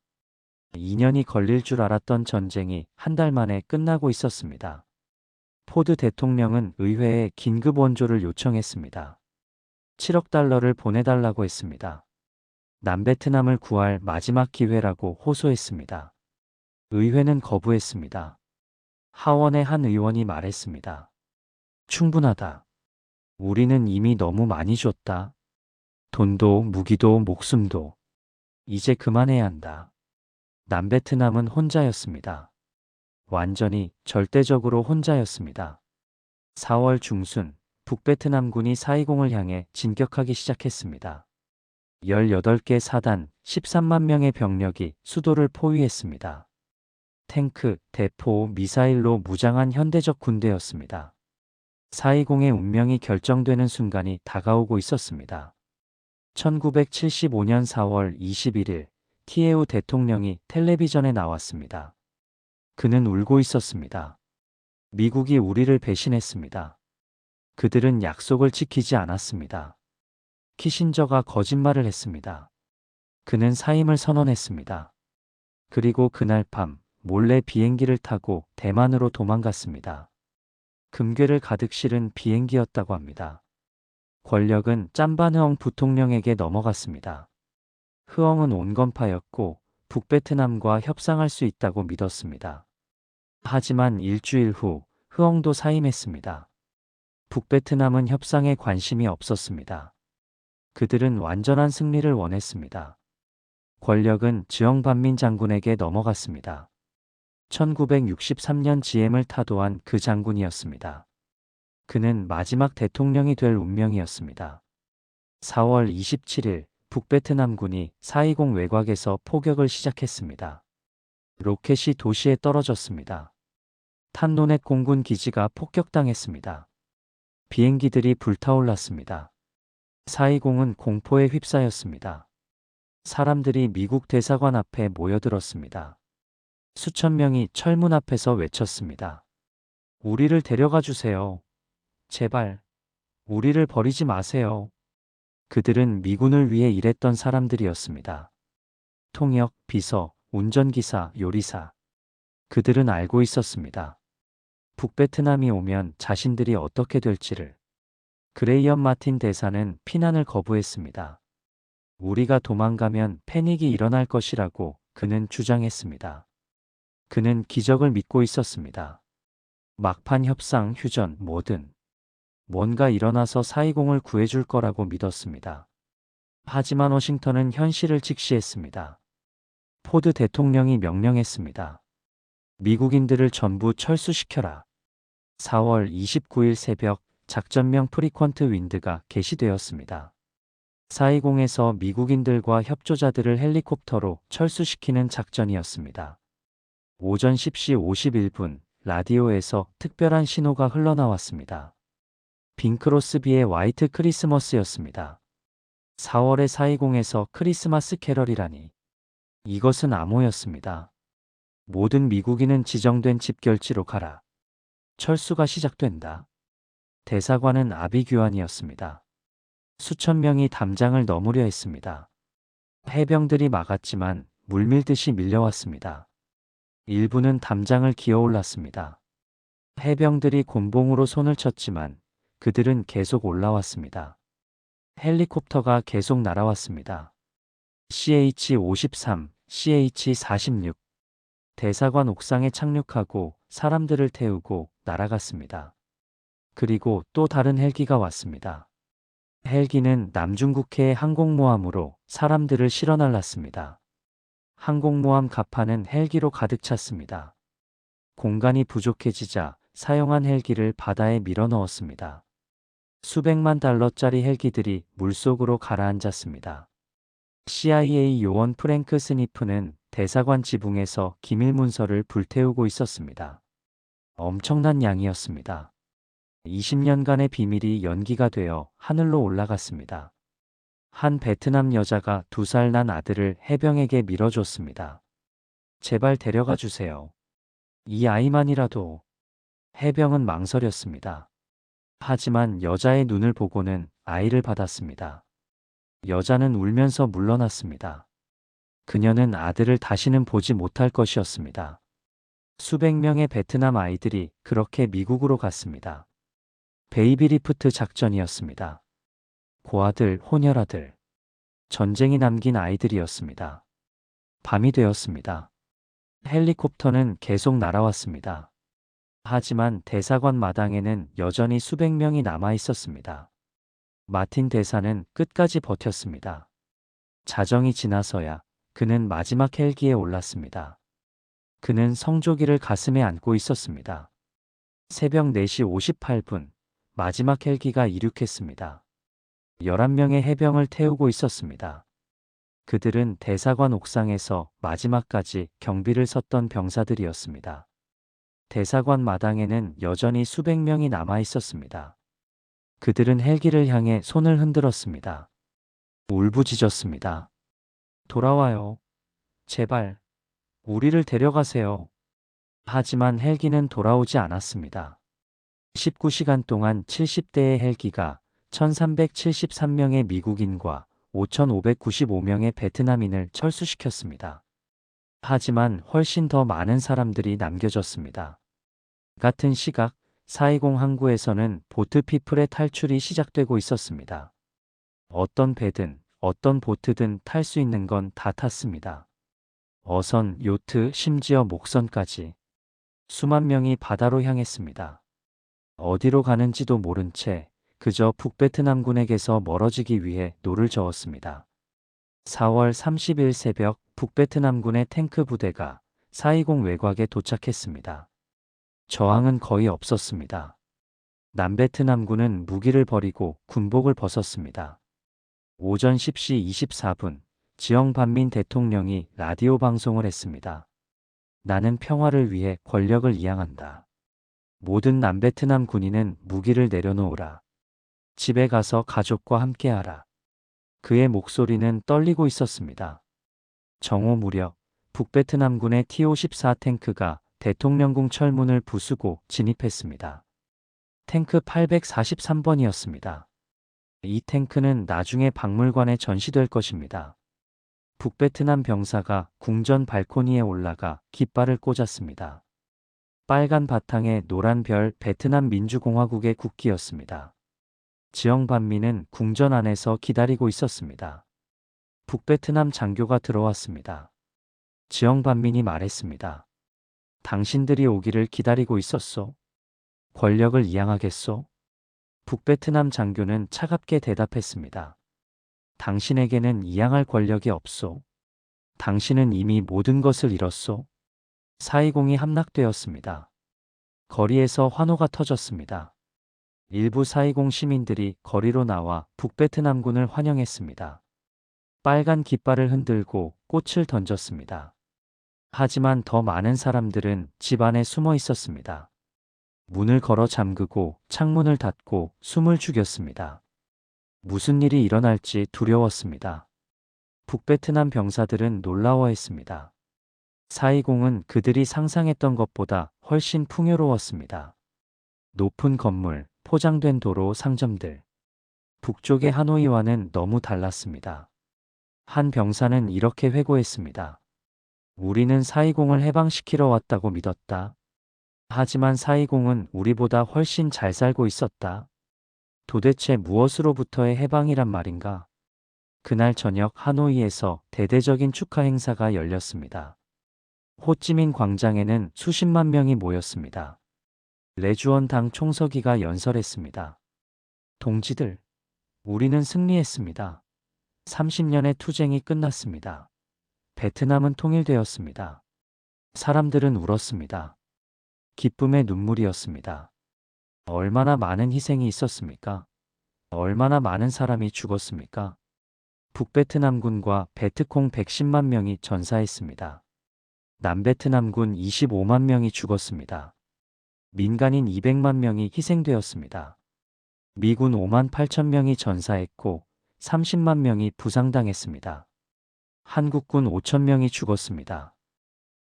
2년이 걸릴 줄 알았던 전쟁이 한 달 만에 끝나고 있었습니다. 포드 대통령은 의회에 긴급 원조를 요청했습니다. 7억 달러를 보내달라고 했습니다. 남베트남을 구할 마지막 기회라고 호소했습니다. 의회는 거부했습니다. 하원의 한 의원이 말했습니다. 충분하다. 우리는 이미 너무 많이 줬다. 돈도 무기도 목숨도. 이제 그만해야 한다. 남베트남은 혼자였습니다. 완전히 절대적으로 혼자였습니다. 4월 중순 북베트남군이 사이공을 향해 진격하기 시작했습니다. 18개 사단 13만 명의 병력이 수도를 포위했습니다. 탱크, 대포, 미사일로 무장한 현대적 군대였습니다. 사이공의 운명이 결정되는 순간이 다가오고 있었습니다. 1975년 4월 21일 티에우 대통령이 텔레비전에 나왔습니다. 그는 울고 있었습니다. 미국이 우리를 배신했습니다. 그들은 약속을 지키지 않았습니다. 키신저가 거짓말을 했습니다. 그는 사임을 선언했습니다. 그리고 그날 밤 몰래 비행기를 타고 대만으로 도망갔습니다. 금괴를 가득 실은 비행기였다고 합니다. 권력은 짬바느엉 부통령에게 넘어갔습니다. 흐엉은 온건파였고 북베트남과 협상할 수 있다고 믿었습니다. 하지만 일주일 후 흐엉도 사임했습니다. 북베트남은 협상에 관심이 없었습니다. 그들은 완전한 승리를 원했습니다. 권력은 즈엉반민 장군에게 넘어갔습니다. 1963년 GM을 타도한 그 장군이었습니다. 그는 마지막 대통령이 될 운명이었습니다. 4월 27일 북베트남군이 사이공 외곽에서 포격을 시작했습니다. 로켓이 도시에 떨어졌습니다. 탄노넷 공군 기지가 폭격당했습니다. 비행기들이 불타올랐습니다. 사이공은 공포에 휩싸였습니다. 사람들이 미국 대사관 앞에 모여들었습니다. 수천 명이 철문 앞에서 외쳤습니다. 우리를 데려가 주세요. 제발, 우리를 버리지 마세요. 그들은 미군을 위해 일했던 사람들이었습니다. 통역, 비서, 운전기사, 요리사. 그들은 알고 있었습니다. 북베트남이 오면 자신들이 어떻게 될지를. 그레이엄 마틴 대사는 피난을 거부했습니다. 우리가 도망가면 패닉이 일어날 것이라고 그는 주장했습니다. 그는 기적을 믿고 있었습니다. 막판 협상, 휴전, 뭐든 뭔가 일어나서 사이공을 구해줄 거라고 믿었습니다. 하지만 워싱턴은 현실을 직시했습니다. 포드 대통령이 명령했습니다. 미국인들을 전부 철수시켜라. 4월 29일 새벽 작전명 프리퀀트 윈드가 개시되었습니다. 사이공에서 미국인들과 협조자들을 헬리콥터로 철수시키는 작전이었습니다. 오전 10시 51분 라디오에서 특별한 신호가 흘러나왔습니다. 빙크로스비의 화이트 크리스머스였습니다. 4월의 사이공에서 크리스마스 캐럴이라니. 이것은 암호였습니다. 모든 미국인은 지정된 집결지로 가라. 철수가 시작된다. 대사관은 아비규환이었습니다. 수천 명이 담장을 넘으려 했습니다. 해병들이 막았지만 물밀듯이 밀려왔습니다. 일부는 담장을 기어올랐습니다. 해병들이 곤봉으로 손을 쳤지만 그들은 계속 올라왔습니다. 헬리콥터가 계속 날아왔습니다. CH-53, CH-46. 대사관 옥상에 착륙하고 사람들을 태우고 날아갔습니다. 그리고 또 다른 헬기가 왔습니다. 헬기는 남중국해의 항공모함으로 사람들을 실어 날랐습니다. 항공모함 갑판은 헬기로 가득 찼습니다. 공간이 부족해지자 사용한 헬기를 바다에 밀어 넣었습니다. 수백만 달러짜리 헬기들이 물속으로 가라앉았습니다. CIA 요원 프랭크 스니프는 대사관 지붕에서 기밀 문서를 불태우고 있었습니다. 엄청난 양이었습니다. 20년간의 비밀이 연기가 되어 하늘로 올라갔습니다. 한 베트남 여자가 2살 난 아들을 해병에게 밀어줬습니다. 제발 데려가 주세요. 이 아이만이라도. 해병은 망설였습니다. 하지만 여자의 눈을 보고는 아이를 받았습니다. 여자는 울면서 물러났습니다. 그녀는 아들을 다시는 보지 못할 것이었습니다. 수백 명의 베트남 아이들이 그렇게 미국으로 갔습니다. 베이비리프트 작전이었습니다. 고아들, 혼혈아들, 전쟁이 남긴 아이들이었습니다. 밤이 되었습니다. 헬리콥터는 계속 날아왔습니다. 하지만 대사관 마당에는 여전히 수백 명이 남아 있었습니다. 마틴 대사는 끝까지 버텼습니다. 자정이 지나서야 그는 마지막 헬기에 올랐습니다. 그는 성조기를 가슴에 안고 있었습니다. 새벽 4시 58분, 마지막 헬기가 이륙했습니다. 11명의 해병을 태우고 있었습니다. 그들은 대사관 옥상에서 마지막까지 경비를 섰던 병사들이었습니다. 대사관 마당에는 여전히 수백 명이 남아 있었습니다. 그들은 헬기를 향해 손을 흔들었습니다. 울부짖었습니다. 돌아와요. 제발, 우리를 데려가세요. 하지만 헬기는 돌아오지 않았습니다. 19시간 동안 70대의 헬기가 1373명의 미국인과 5595명의 베트남인을 철수시켰습니다. 하지만 훨씬 더 많은 사람들이 남겨졌습니다. 같은 시각 420 항구에서는 보트피플의 탈출이 시작되고 있었습니다. 어떤 배든 어떤 보트든 탈 수 있는 건 다 탔습니다. 어선, 요트, 심지어 목선까지 수만 명이 바다로 향했습니다. 어디로 가는지도 모른 채 그저 북베트남군에게서 멀어지기 위해 노를 저었습니다. 4월 30일 새벽 북베트남군의 탱크 부대가 420 외곽에 도착했습니다. 저항은 거의 없었습니다. 남베트남군은 무기를 버리고 군복을 벗었습니다. 오전 10시 24분 지영 반민 대통령이 라디오 방송을 했습니다. 나는 평화를 위해 권력을 이양한다. 모든 남베트남 군인은 무기를 내려놓으라. 집에 가서 가족과 함께하라. 그의 목소리는 떨리고 있었습니다. 정오 무렵 북베트남군의 T-54 탱크가 대통령궁 철문을 부수고 진입했습니다. 탱크 843번이었습니다. 이 탱크는 나중에 박물관에 전시될 것입니다. 북베트남 병사가 궁전 발코니에 올라가 깃발을 꽂았습니다. 빨간 바탕에 노란 별 베트남 민주공화국의 국기였습니다. 지영 반민은 궁전 안에서 기다리고 있었습니다. 북베트남 장교가 들어왔습니다. 지영 반민이 말했습니다. 당신들이 오기를 기다리고 있었소? 권력을 이양하겠소? 북베트남 장교는 차갑게 대답했습니다. 당신에게는 이양할 권력이 없소. 당신은 이미 모든 것을 잃었소. 420이 함락되었습니다. 거리에서 환호가 터졌습니다. 일부 420 시민들이 거리로 나와 북베트남군을 환영했습니다. 빨간 깃발을 흔들고 꽃을 던졌습니다. 하지만 더 많은 사람들은 집 안에 숨어 있었습니다. 문을 걸어 잠그고 창문을 닫고 숨을 죽였습니다. 무슨 일이 일어날지 두려웠습니다. 북베트남 병사들은 놀라워했습니다. 420은 그들이 상상했던 것보다 훨씬 풍요로웠습니다. 높은 건물, 포장된 도로, 상점들. 북쪽의 하노이와는 너무 달랐습니다. 한 병사는 이렇게 회고했습니다. 우리는 420을 해방시키러 왔다고 믿었다. 하지만 420은 우리보다 훨씬 잘 살고 있었다. 도대체 무엇으로부터의 해방이란 말인가? 그날 저녁 하노이에서 대대적인 축하 행사가 열렸습니다. 호찌민 광장에는 수십만 명이 모였습니다. 레주원 당 총서기가 연설했습니다. 동지들, 우리는 승리했습니다. 30년의 투쟁이 끝났습니다. 베트남은 통일되었습니다. 사람들은 울었습니다. 기쁨의 눈물이었습니다. 얼마나 많은 희생이 있었습니까? 얼마나 많은 사람이 죽었습니까? 북베트남군과 베트콩 110만 명이 전사했습니다. 남베트남군 25만 명이 죽었습니다. 민간인 200만 명이 희생되었습니다. 미군 5만 8천 명이 전사했고 30만 명이 부상당했습니다. 한국군 5천 명이 죽었습니다.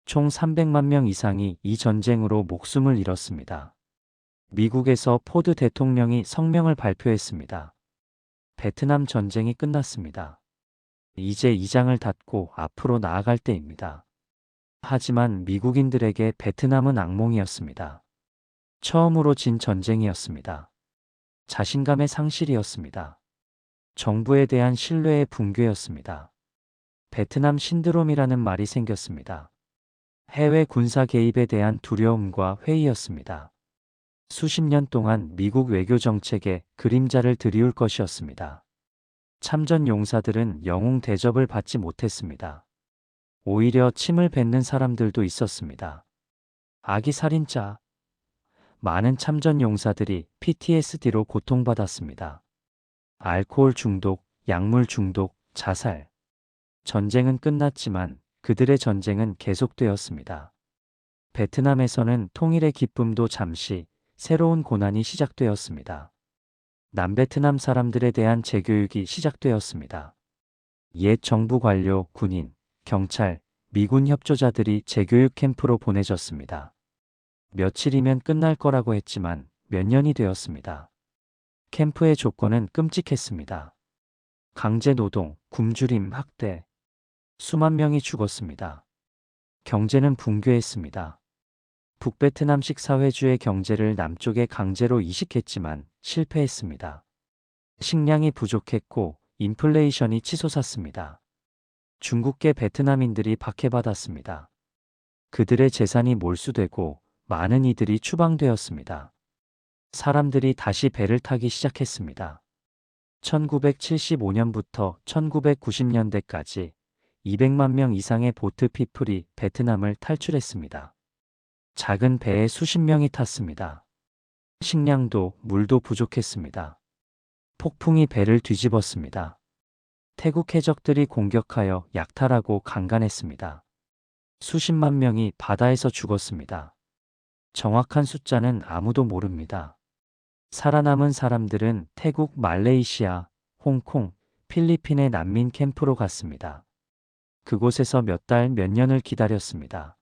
총 300만 명 이상이 이 전쟁으로 목숨을 잃었습니다. 미국에서 포드 대통령이 성명을 발표했습니다. 베트남 전쟁이 끝났습니다. 이제 이 장을 닫고 앞으로 나아갈 때입니다. 하지만 미국인들에게 베트남은 악몽이었습니다. 처음으로 진 전쟁이었습니다. 자신감의 상실이었습니다. 정부에 대한 신뢰의 붕괴였습니다. 베트남 신드롬이라는 말이 생겼습니다. 해외 군사 개입에 대한 두려움과 회의였습니다. 수십 년 동안 미국 외교 정책에 그림자를 드리울 것이었습니다. 참전 용사들은 영웅 대접을 받지 못했습니다. 오히려 침을 뱉는 사람들도 있었습니다. 아기 살인자. 많은 참전 용사들이 PTSD로 고통받았습니다. 알코올 중독, 약물 중독, 자살. 전쟁은 끝났지만 그들의 전쟁은 계속되었습니다. 베트남에서는 통일의 기쁨도 잠시 새로운 고난이 시작되었습니다. 남베트남 사람들에 대한 재교육이 시작되었습니다. 옛 정부 관료, 군인, 경찰, 미군 협조자들이 재교육 캠프로 보내졌습니다. 며칠이면 끝날 거라고 했지만 몇 년이 되었습니다. 캠프의 조건은 끔찍했습니다. 강제 노동, 굶주림, 학대. 수만 명이 죽었습니다. 경제는 붕괴했습니다. 북베트남식 사회주의 경제를 남쪽에 강제로 이식했지만 실패했습니다. 식량이 부족했고 인플레이션이 치솟았습니다. 중국계 베트남인들이 박해받았습니다. 그들의 재산이 몰수되고 많은 이들이 추방되었습니다. 사람들이 다시 배를 타기 시작했습니다. 1975년부터 1990년대까지 200만 명 이상의 보트 피플이 베트남을 탈출했습니다. 작은 배에 수십 명이 탔습니다. 식량도 물도 부족했습니다. 폭풍이 배를 뒤집었습니다. 태국 해적들이 공격하여 약탈하고 강간했습니다. 수십만 명이 바다에서 죽었습니다. 정확한 숫자는 아무도 모릅니다. 살아남은 사람들은 태국, 말레이시아, 홍콩, 필리핀의 난민 캠프로 갔습니다. 그곳에서 몇 달, 몇 년을 기다렸습니다.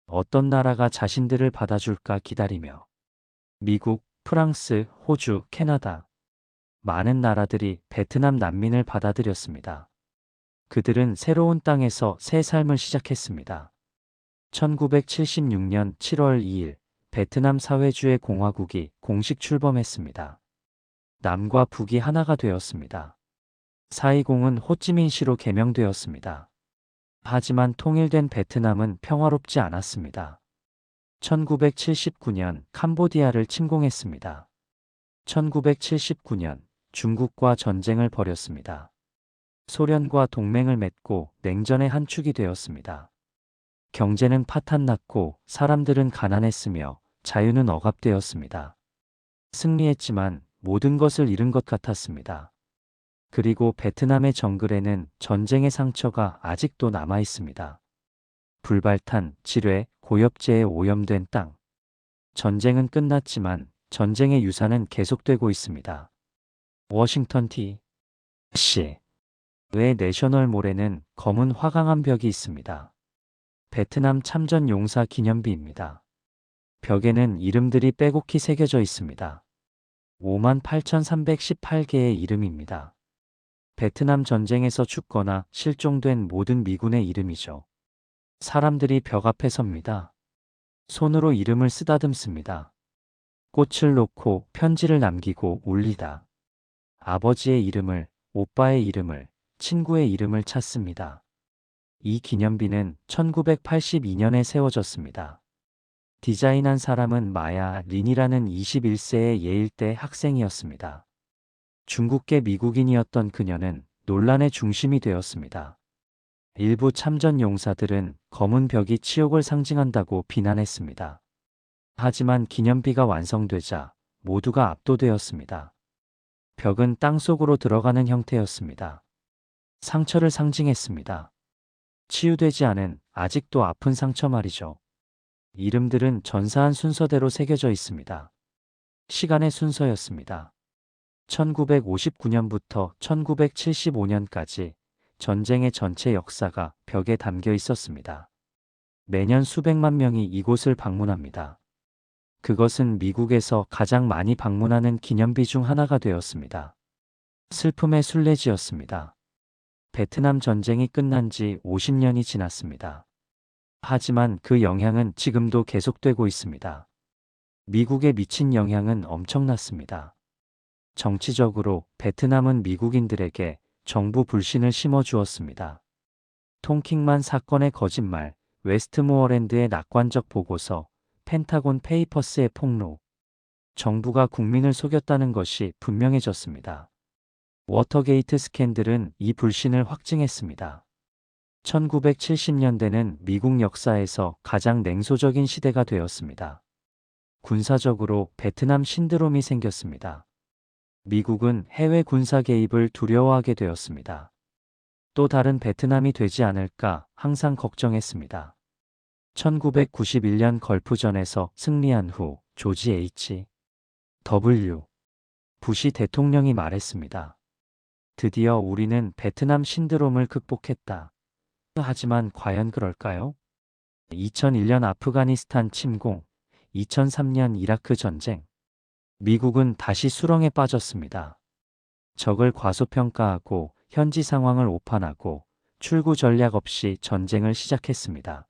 어떤 나라가 자신들을 받아줄까 기다리며 미국, 프랑스, 호주, 캐나다 많은 나라들이 베트남 난민을 받아들였습니다. 그들은 새로운 땅에서 새 삶을 시작했습니다. 1976년 7월 2일 베트남 사회주의 공화국이 공식 출범했습니다. 남과 북이 하나가 되었습니다. 4.20은 호찌민시로 개명되었습니다. 하지만 통일된 베트남은 평화롭지 않았습니다. 1979년 캄보디아를 침공했습니다. 1979년 중국과 전쟁을 벌였습니다. 소련과 동맹을 맺고 냉전의 한 축이 되었습니다. 경제는 파탄났고 사람들은 가난했으며 자유는 억압되었습니다. 승리했지만 모든 것을 잃은 것 같았습니다. 그리고 베트남의 정글에는 전쟁의 상처가 아직도 남아 있습니다. 불발탄, 지뢰, 고엽제에 오염된 땅. 전쟁은 끝났지만 전쟁의 유산은 계속되고 있습니다. 워싱턴 D.C. 의 내셔널몰에는 검은 화강암 벽이 있습니다. 베트남 참전 용사 기념비입니다. 벽에는 이름들이 빼곡히 새겨져 있습니다. 58,318개의 이름입니다. 베트남 전쟁에서 죽거나 실종된 모든 미군의 이름이죠. 사람들이 벽 앞에 섭니다. 손으로 이름을 쓰다듬습니다. 꽃을 놓고 편지를 남기고 울리다. 아버지의 이름을, 오빠의 이름을, 친구의 이름을 찾습니다. 이 기념비는 1982년에 세워졌습니다. 디자인한 사람은 마야 린이라는 21세의 예일대 학생이었습니다. 중국계 미국인이었던 그녀는 논란의 중심이 되었습니다. 일부 참전 용사들은 검은 벽이 치욕을 상징한다고 비난했습니다. 하지만 기념비가 완성되자 모두가 압도되었습니다. 벽은 땅속으로 들어가는 형태였습니다. 상처를 상징했습니다. 치유되지 않은 아직도 아픈 상처 말이죠. 이름들은 전사한 순서대로 새겨져 있습니다. 시간의 순서였습니다. 1959년부터 1975년까지 전쟁의 전체 역사가 벽에 담겨 있었습니다. 매년 수백만 명이 이곳을 방문합니다. 그것은 미국에서 가장 많이 방문하는 기념비 중 하나가 되었습니다. 슬픔의 순례지였습니다. 베트남 전쟁이 끝난 지 50년이 지났습니다. 하지만 그 영향은 지금도 계속되고 있습니다. 미국에 미친 영향은 엄청났습니다. 정치적으로 베트남은 미국인들에게 정부 불신을 심어주었습니다. 통킹만 사건의 거짓말, 웨스트모어랜드의 낙관적 보고서, 펜타곤 페이퍼스의 폭로, 정부가 국민을 속였다는 것이 분명해졌습니다. 워터게이트 스캔들은 이 불신을 확증했습니다. 1970년대는 미국 역사에서 가장 냉소적인 시대가 되었습니다. 군사적으로 베트남 신드롬이 생겼습니다. 미국은 해외 군사 개입을 두려워하게 되었습니다. 또 다른 베트남이 되지 않을까 항상 걱정했습니다. 1991년 걸프전에서 승리한 후 조지 H.W. 부시 대통령이 말했습니다. 드디어 우리는 베트남 신드롬을 극복했다. 하지만 과연 그럴까요? 2001년 아프가니스탄 침공, 2003년 이라크 전쟁. 미국은 다시 수렁에 빠졌습니다. 적을 과소평가하고 현지 상황을 오판하고 출구 전략 없이 전쟁을 시작했습니다.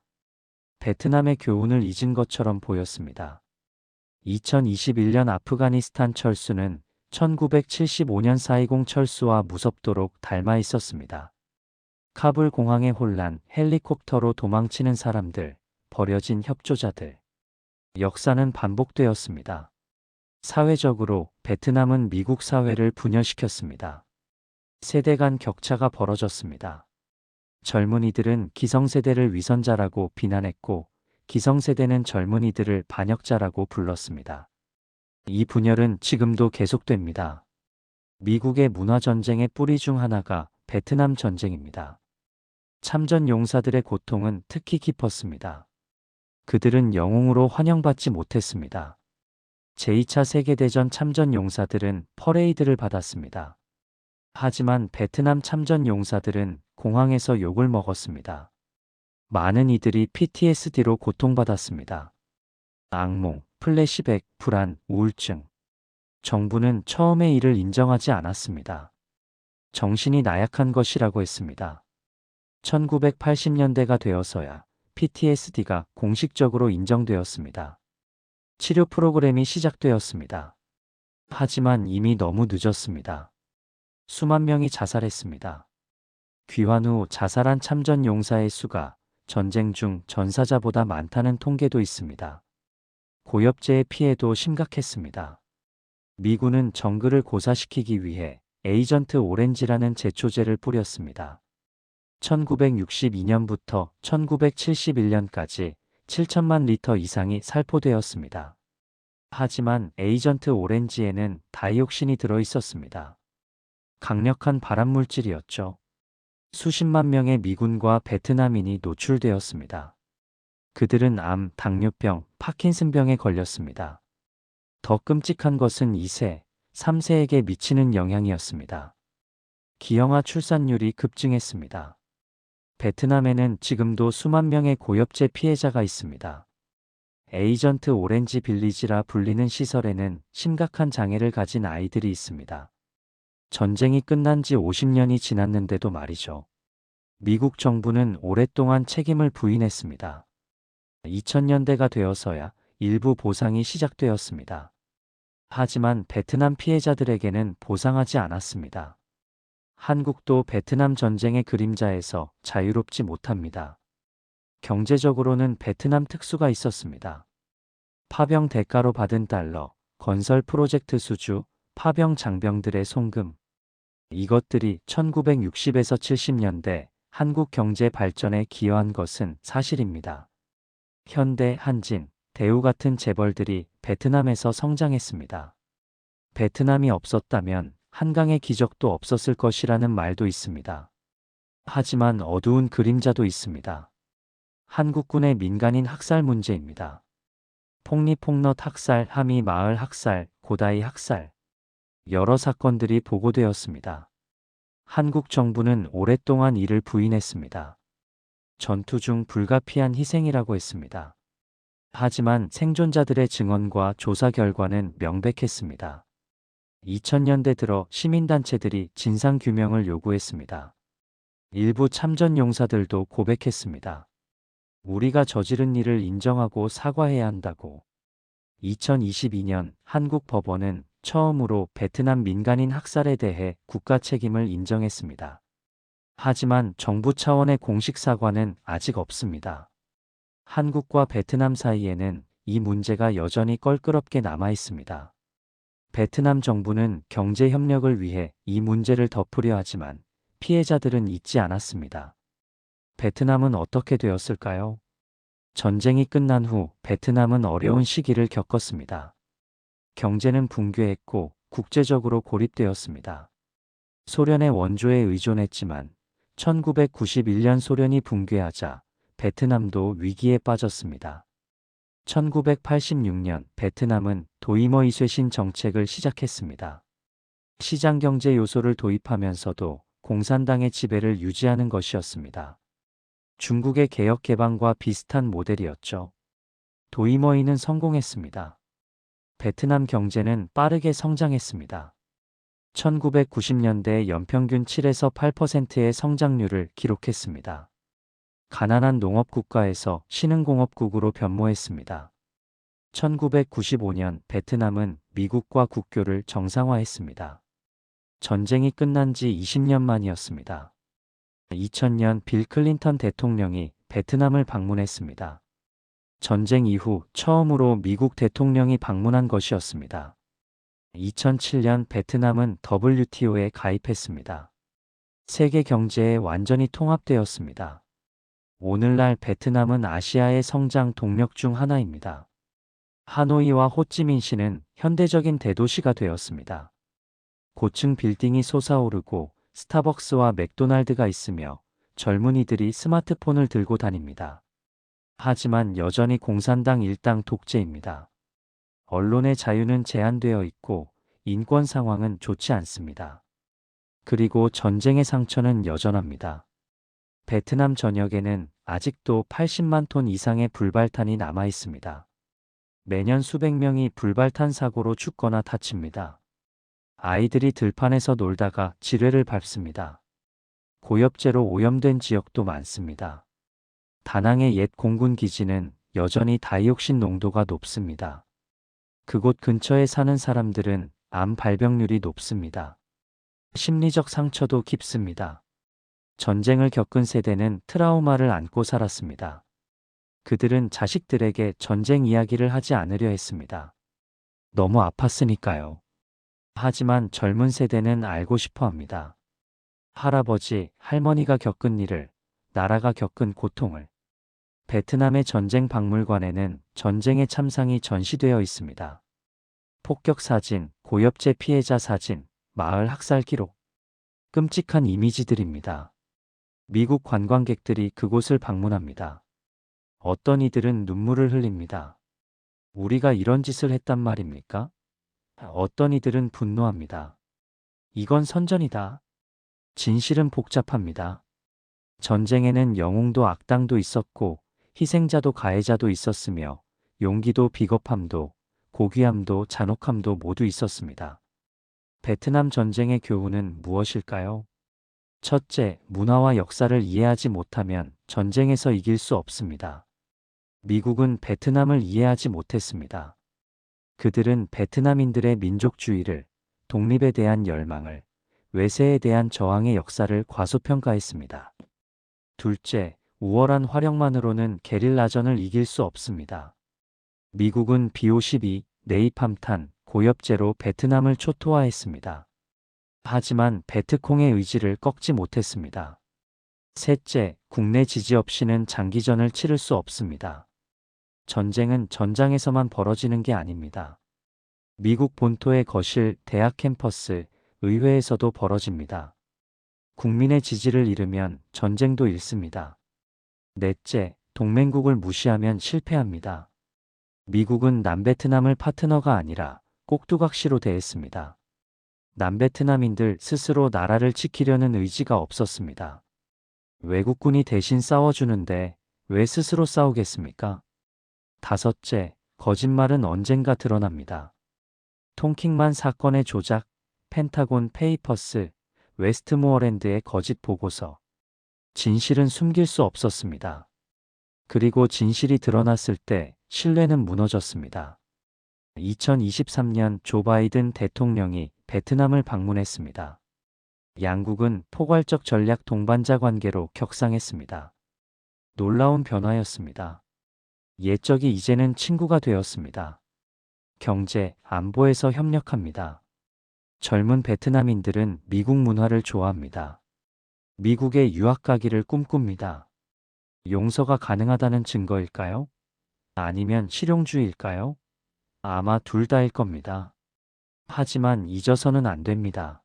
베트남의 교훈을 잊은 것처럼 보였습니다. 2021년 아프가니스탄 철수는 1975년 4.20 철수와 무섭도록 닮아 있었습니다. 카불 공항의 혼란, 헬리콥터로 도망치는 사람들, 버려진 협조자들. 역사는 반복되었습니다. 사회적으로 베트남은 미국 사회를 분열시켰습니다. 세대 간 격차가 벌어졌습니다. 젊은이들은 기성세대를 위선자라고 비난했고 기성세대는 젊은이들을 반역자라고 불렀습니다. 이 분열은 지금도 계속됩니다. 미국의 문화전쟁의 뿌리 중 하나가 베트남 전쟁입니다. 참전 용사들의 고통은 특히 깊었습니다. 그들은 영웅으로 환영받지 못했습니다. 제2차 세계대전 참전 용사들은 퍼레이드를 받았습니다. 하지만 베트남 참전 용사들은 공항에서 욕을 먹었습니다. 많은 이들이 PTSD로 고통받았습니다. 악몽, 플래시백, 불안, 우울증. 정부는 처음에 이를 인정하지 않았습니다. 정신이 나약한 것이라고 했습니다. 1980년대가 되어서야 PTSD가 공식적으로 인정되었습니다. 치료 프로그램이 시작되었습니다. 하지만 이미 너무 늦었습니다. 수만 명이 자살했습니다. 귀환 후 자살한 참전 용사의 수가 전쟁 중 전사자보다 많다는 통계도 있습니다. 고엽제의 피해도 심각했습니다. 미군은 정글을 고사시키기 위해 에이전트 오렌지라는 제초제를 뿌렸습니다. 1962년부터 1971년까지 7천만 리터 이상이 살포되었습니다. 하지만 에이전트 오렌지에는 다이옥신이 들어 있었습니다. 강력한 발암물질이었죠. 수십만 명의 미군과 베트남인이 노출되었습니다. 그들은 암, 당뇨병, 파킨슨병에 걸렸습니다. 더 끔찍한 것은 2세, 3세에게 미치는 영향이었습니다. 기형아 출산율이 급증했습니다. 베트남에는 지금도 수만 명의 고엽제 피해자가 있습니다. 에이전트 오렌지 빌리지라 불리는 시설에는 심각한 장애를 가진 아이들이 있습니다. 전쟁이 끝난 지 50년이 지났는데도 말이죠. 미국 정부는 오랫동안 책임을 부인했습니다. 2000년대가 되어서야 일부 보상이 시작되었습니다. 하지만 베트남 피해자들에게는 보상하지 않았습니다. 한국도 베트남 전쟁의 그림자에서 자유롭지 못합니다. 경제적으로는 베트남 특수가 있었습니다. 파병 대가로 받은 달러, 건설 프로젝트 수주, 파병 장병들의 송금. 이것들이 1960에서 70년대 한국 경제 발전에 기여한 것은 사실입니다. 현대, 한진, 대우 같은 재벌들이 베트남에서 성장했습니다. 베트남이 없었다면 한강의 기적도 없었을 것이라는 말도 있습니다. 하지만 어두운 그림자도 있습니다. 한국군의 민간인 학살 문제입니다. 폭리폭럿 학살, 하미 마을 학살, 고다이 학살. 여러 사건들이 보고되었습니다. 한국 정부는 오랫동안 이를 부인했습니다. 전투 중 불가피한 희생이라고 했습니다. 하지만 생존자들의 증언과 조사 결과는 명백했습니다. 2000년대 들어 시민단체들이 진상규명을 요구했습니다. 일부 참전용사들도 고백했습니다. 우리가 저지른 일을 인정하고 사과해야 한다고. 2022년 한국 법원은 처음으로 베트남 민간인 학살에 대해 국가 책임을 인정했습니다. 하지만 정부 차원의 공식 사과는 아직 없습니다. 한국과 베트남 사이에는 이 문제가 여전히 껄끄럽게 남아 있습니다. 베트남 정부는 경제 협력을 위해 이 문제를 덮으려 하지만 피해자들은 잊지 않았습니다. 베트남은 어떻게 되었을까요? 전쟁이 끝난 후 베트남은 어려운 시기를 겪었습니다. 경제는 붕괴했고 국제적으로 고립되었습니다. 소련의 원조에 의존했지만 1991년 소련이 붕괴하자 베트남도 위기에 빠졌습니다. 1986년 베트남은 도이머이 쇄신 정책을 시작했습니다. 시장경제 요소를 도입하면서도 공산당의 지배를 유지하는 것이었습니다. 중국의 개혁 개방과 비슷한 모델이었죠. 도이머이는 성공했습니다. 베트남 경제는 빠르게 성장했습니다. 1990년대 연평균 7에서 8%의 성장률을 기록했습니다. 가난한 농업국가에서 신흥공업국으로 변모했습니다. 1995년 베트남은 미국과 국교를 정상화했습니다. 전쟁이 끝난 지 20년 만이었습니다. 2000년 빌 클린턴 대통령이 베트남을 방문했습니다. 전쟁 이후 처음으로 미국 대통령이 방문한 것이었습니다. 2007년 베트남은 WTO에 가입했습니다. 세계 경제에 완전히 통합되었습니다. 오늘날 베트남은 아시아의 성장 동력 중 하나입니다. 하노이와 호찌민시는 현대적인 대도시가 되었습니다. 고층 빌딩이 솟아오르고 스타벅스와 맥도날드가 있으며 젊은이들이 스마트폰을 들고 다닙니다. 하지만 여전히 공산당 일당 독재입니다. 언론의 자유는 제한되어 있고 인권 상황은 좋지 않습니다. 그리고 전쟁의 상처는 여전합니다. 베트남 전역에는 아직도 80만 톤 이상의 불발탄이 남아 있습니다. 매년 수백 명이 불발탄 사고로 죽거나 다칩니다. 아이들이 들판에서 놀다가 지뢰를 밟습니다. 고엽제로 오염된 지역도 많습니다. 다낭의 옛 공군 기지는 여전히 다이옥신 농도가 높습니다. 그곳 근처에 사는 사람들은 암 발병률이 높습니다. 심리적 상처도 깊습니다. 전쟁을 겪은 세대는 트라우마를 안고 살았습니다. 그들은 자식들에게 전쟁 이야기를 하지 않으려 했습니다. 너무 아팠으니까요. 하지만 젊은 세대는 알고 싶어 합니다. 할아버지, 할머니가 겪은 일을, 나라가 겪은 고통을. 베트남의 전쟁 박물관에는 전쟁의 참상이 전시되어 있습니다. 폭격 사진, 고엽제 피해자 사진, 마을 학살 기록. 끔찍한 이미지들입니다. 미국 관광객들이 그곳을 방문합니다. 어떤 이들은 눈물을 흘립니다. 우리가 이런 짓을 했단 말입니까? 어떤 이들은 분노합니다. 이건 선전이다. 진실은 복잡합니다. 전쟁에는 영웅도 악당도 있었고 희생자도 가해자도 있었으며 용기도 비겁함도 고귀함도 잔혹함도 모두 있었습니다. 베트남 전쟁의 교훈은 무엇일까요? 첫째, 문화와 역사를 이해하지 못하면 전쟁에서 이길 수 없습니다. 미국은 베트남을 이해하지 못했습니다. 그들은 베트남인들의 민족주의를, 독립에 대한 열망을, 외세에 대한 저항의 역사를 과소평가했습니다. 둘째, 우월한 화력만으로는 게릴라전을 이길 수 없습니다. 미국은 B-52, 네이팜탄, 고엽제로 베트남을 초토화했습니다. 하지만 베트콩의 의지를 꺾지 못했습니다. 셋째, 국내 지지 없이는 장기전을 치를 수 없습니다. 전쟁은 전장에서만 벌어지는 게 아닙니다. 미국 본토의 거실, 대학 캠퍼스, 의회에서도 벌어집니다. 국민의 지지를 잃으면 전쟁도 잃습니다. 넷째, 동맹국을 무시하면 실패합니다. 미국은 남베트남을 파트너가 아니라 꼭두각시로 대했습니다. 남베트남인들 스스로 나라를 지키려는 의지가 없었습니다. 외국군이 대신 싸워주는데 왜 스스로 싸우겠습니까? 다섯째, 거짓말은 언젠가 드러납니다. 통킹만 사건의 조작, 펜타곤 페이퍼스, 웨스트모어랜드의 거짓 보고서. 진실은 숨길 수 없었습니다. 그리고 진실이 드러났을 때 신뢰는 무너졌습니다. 2023년 조 바이든 대통령이 베트남을 방문했습니다. 양국은 포괄적 전략 동반자 관계로 격상했습니다. 놀라운 변화였습니다. 옛적이 이제는 친구가 되었습니다. 경제, 안보에서 협력합니다. 젊은 베트남인들은 미국 문화를 좋아합니다. 미국에 유학 가기를 꿈꿉니다. 용서가 가능하다는 증거일까요? 아니면 실용주의일까요? 아마 둘 다일 겁니다. 하지만 잊어서는 안 됩니다.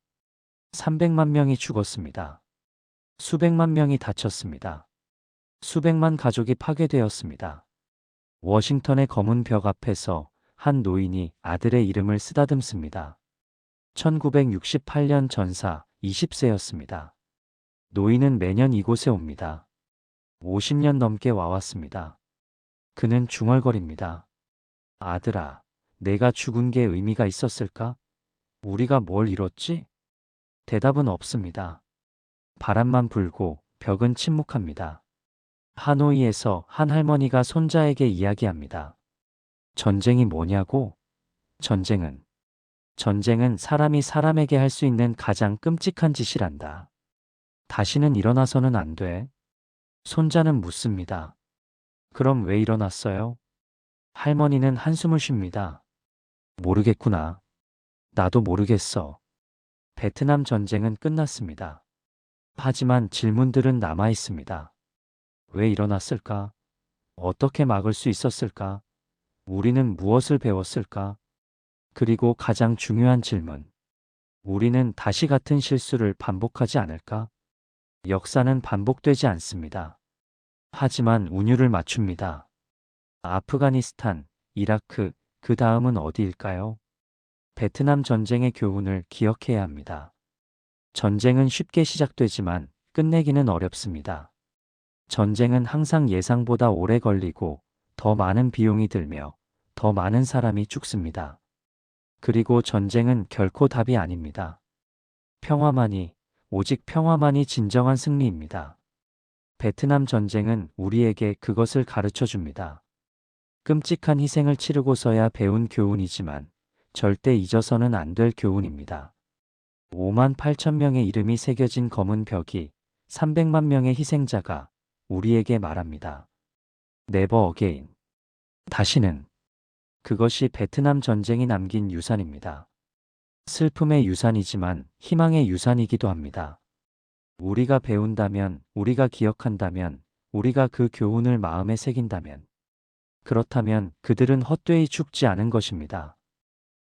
300만 명이 죽었습니다. 수백만 명이 다쳤습니다. 수백만 가족이 파괴되었습니다. 워싱턴의 검은 벽 앞에서 한 노인이 아들의 이름을 쓰다듬습니다. 1968년 전사 20세였습니다. 노인은 매년 이곳에 옵니다. 50년 넘게 와왔습니다. 그는 중얼거립니다. 아들아, 내가 죽은 게 의미가 있었을까? 우리가 뭘 잃었지? 대답은 없습니다. 바람만 불고 벽은 침묵합니다. 하노이에서 한 할머니가 손자에게 이야기합니다. 전쟁이 뭐냐고? 전쟁은 사람이 사람에게 할 수 있는 가장 끔찍한 짓이란다. 다시는 일어나서는 안 돼. 손자는 묻습니다. 그럼 왜 일어났어요? 할머니는 한숨을 쉽니다. 모르겠구나. 나도 모르겠어. 베트남 전쟁은 끝났습니다. 하지만 질문들은 남아 있습니다. 왜 일어났을까? 어떻게 막을 수 있었을까? 우리는 무엇을 배웠을까? 그리고 가장 중요한 질문. 우리는 다시 같은 실수를 반복하지 않을까? 역사는 반복되지 않습니다. 하지만 운율을 맞춥니다. 아프가니스탄, 이라크, 그 다음은 어디일까요? 베트남 전쟁의 교훈을 기억해야 합니다. 전쟁은 쉽게 시작되지만 끝내기는 어렵습니다. 전쟁은 항상 예상보다 오래 걸리고 더 많은 비용이 들며 더 많은 사람이 죽습니다. 그리고 전쟁은 결코 답이 아닙니다. 평화만이, 오직 평화만이 진정한 승리입니다. 베트남 전쟁은 우리에게 그것을 가르쳐 줍니다. 끔찍한 희생을 치르고서야 배운 교훈이지만 절대 잊어서는 안 될 교훈입니다. 5만 8천 명의 이름이 새겨진 검은 벽이 300만 명의 희생자가 우리에게 말합니다. Never again. 다시는. 그것이 베트남 전쟁이 남긴 유산입니다. 슬픔의 유산이지만 희망의 유산이기도 합니다. 우리가 배운다면, 우리가 기억한다면, 우리가 그 교훈을 마음에 새긴다면, 그렇다면 그들은 헛되이 죽지 않은 것입니다.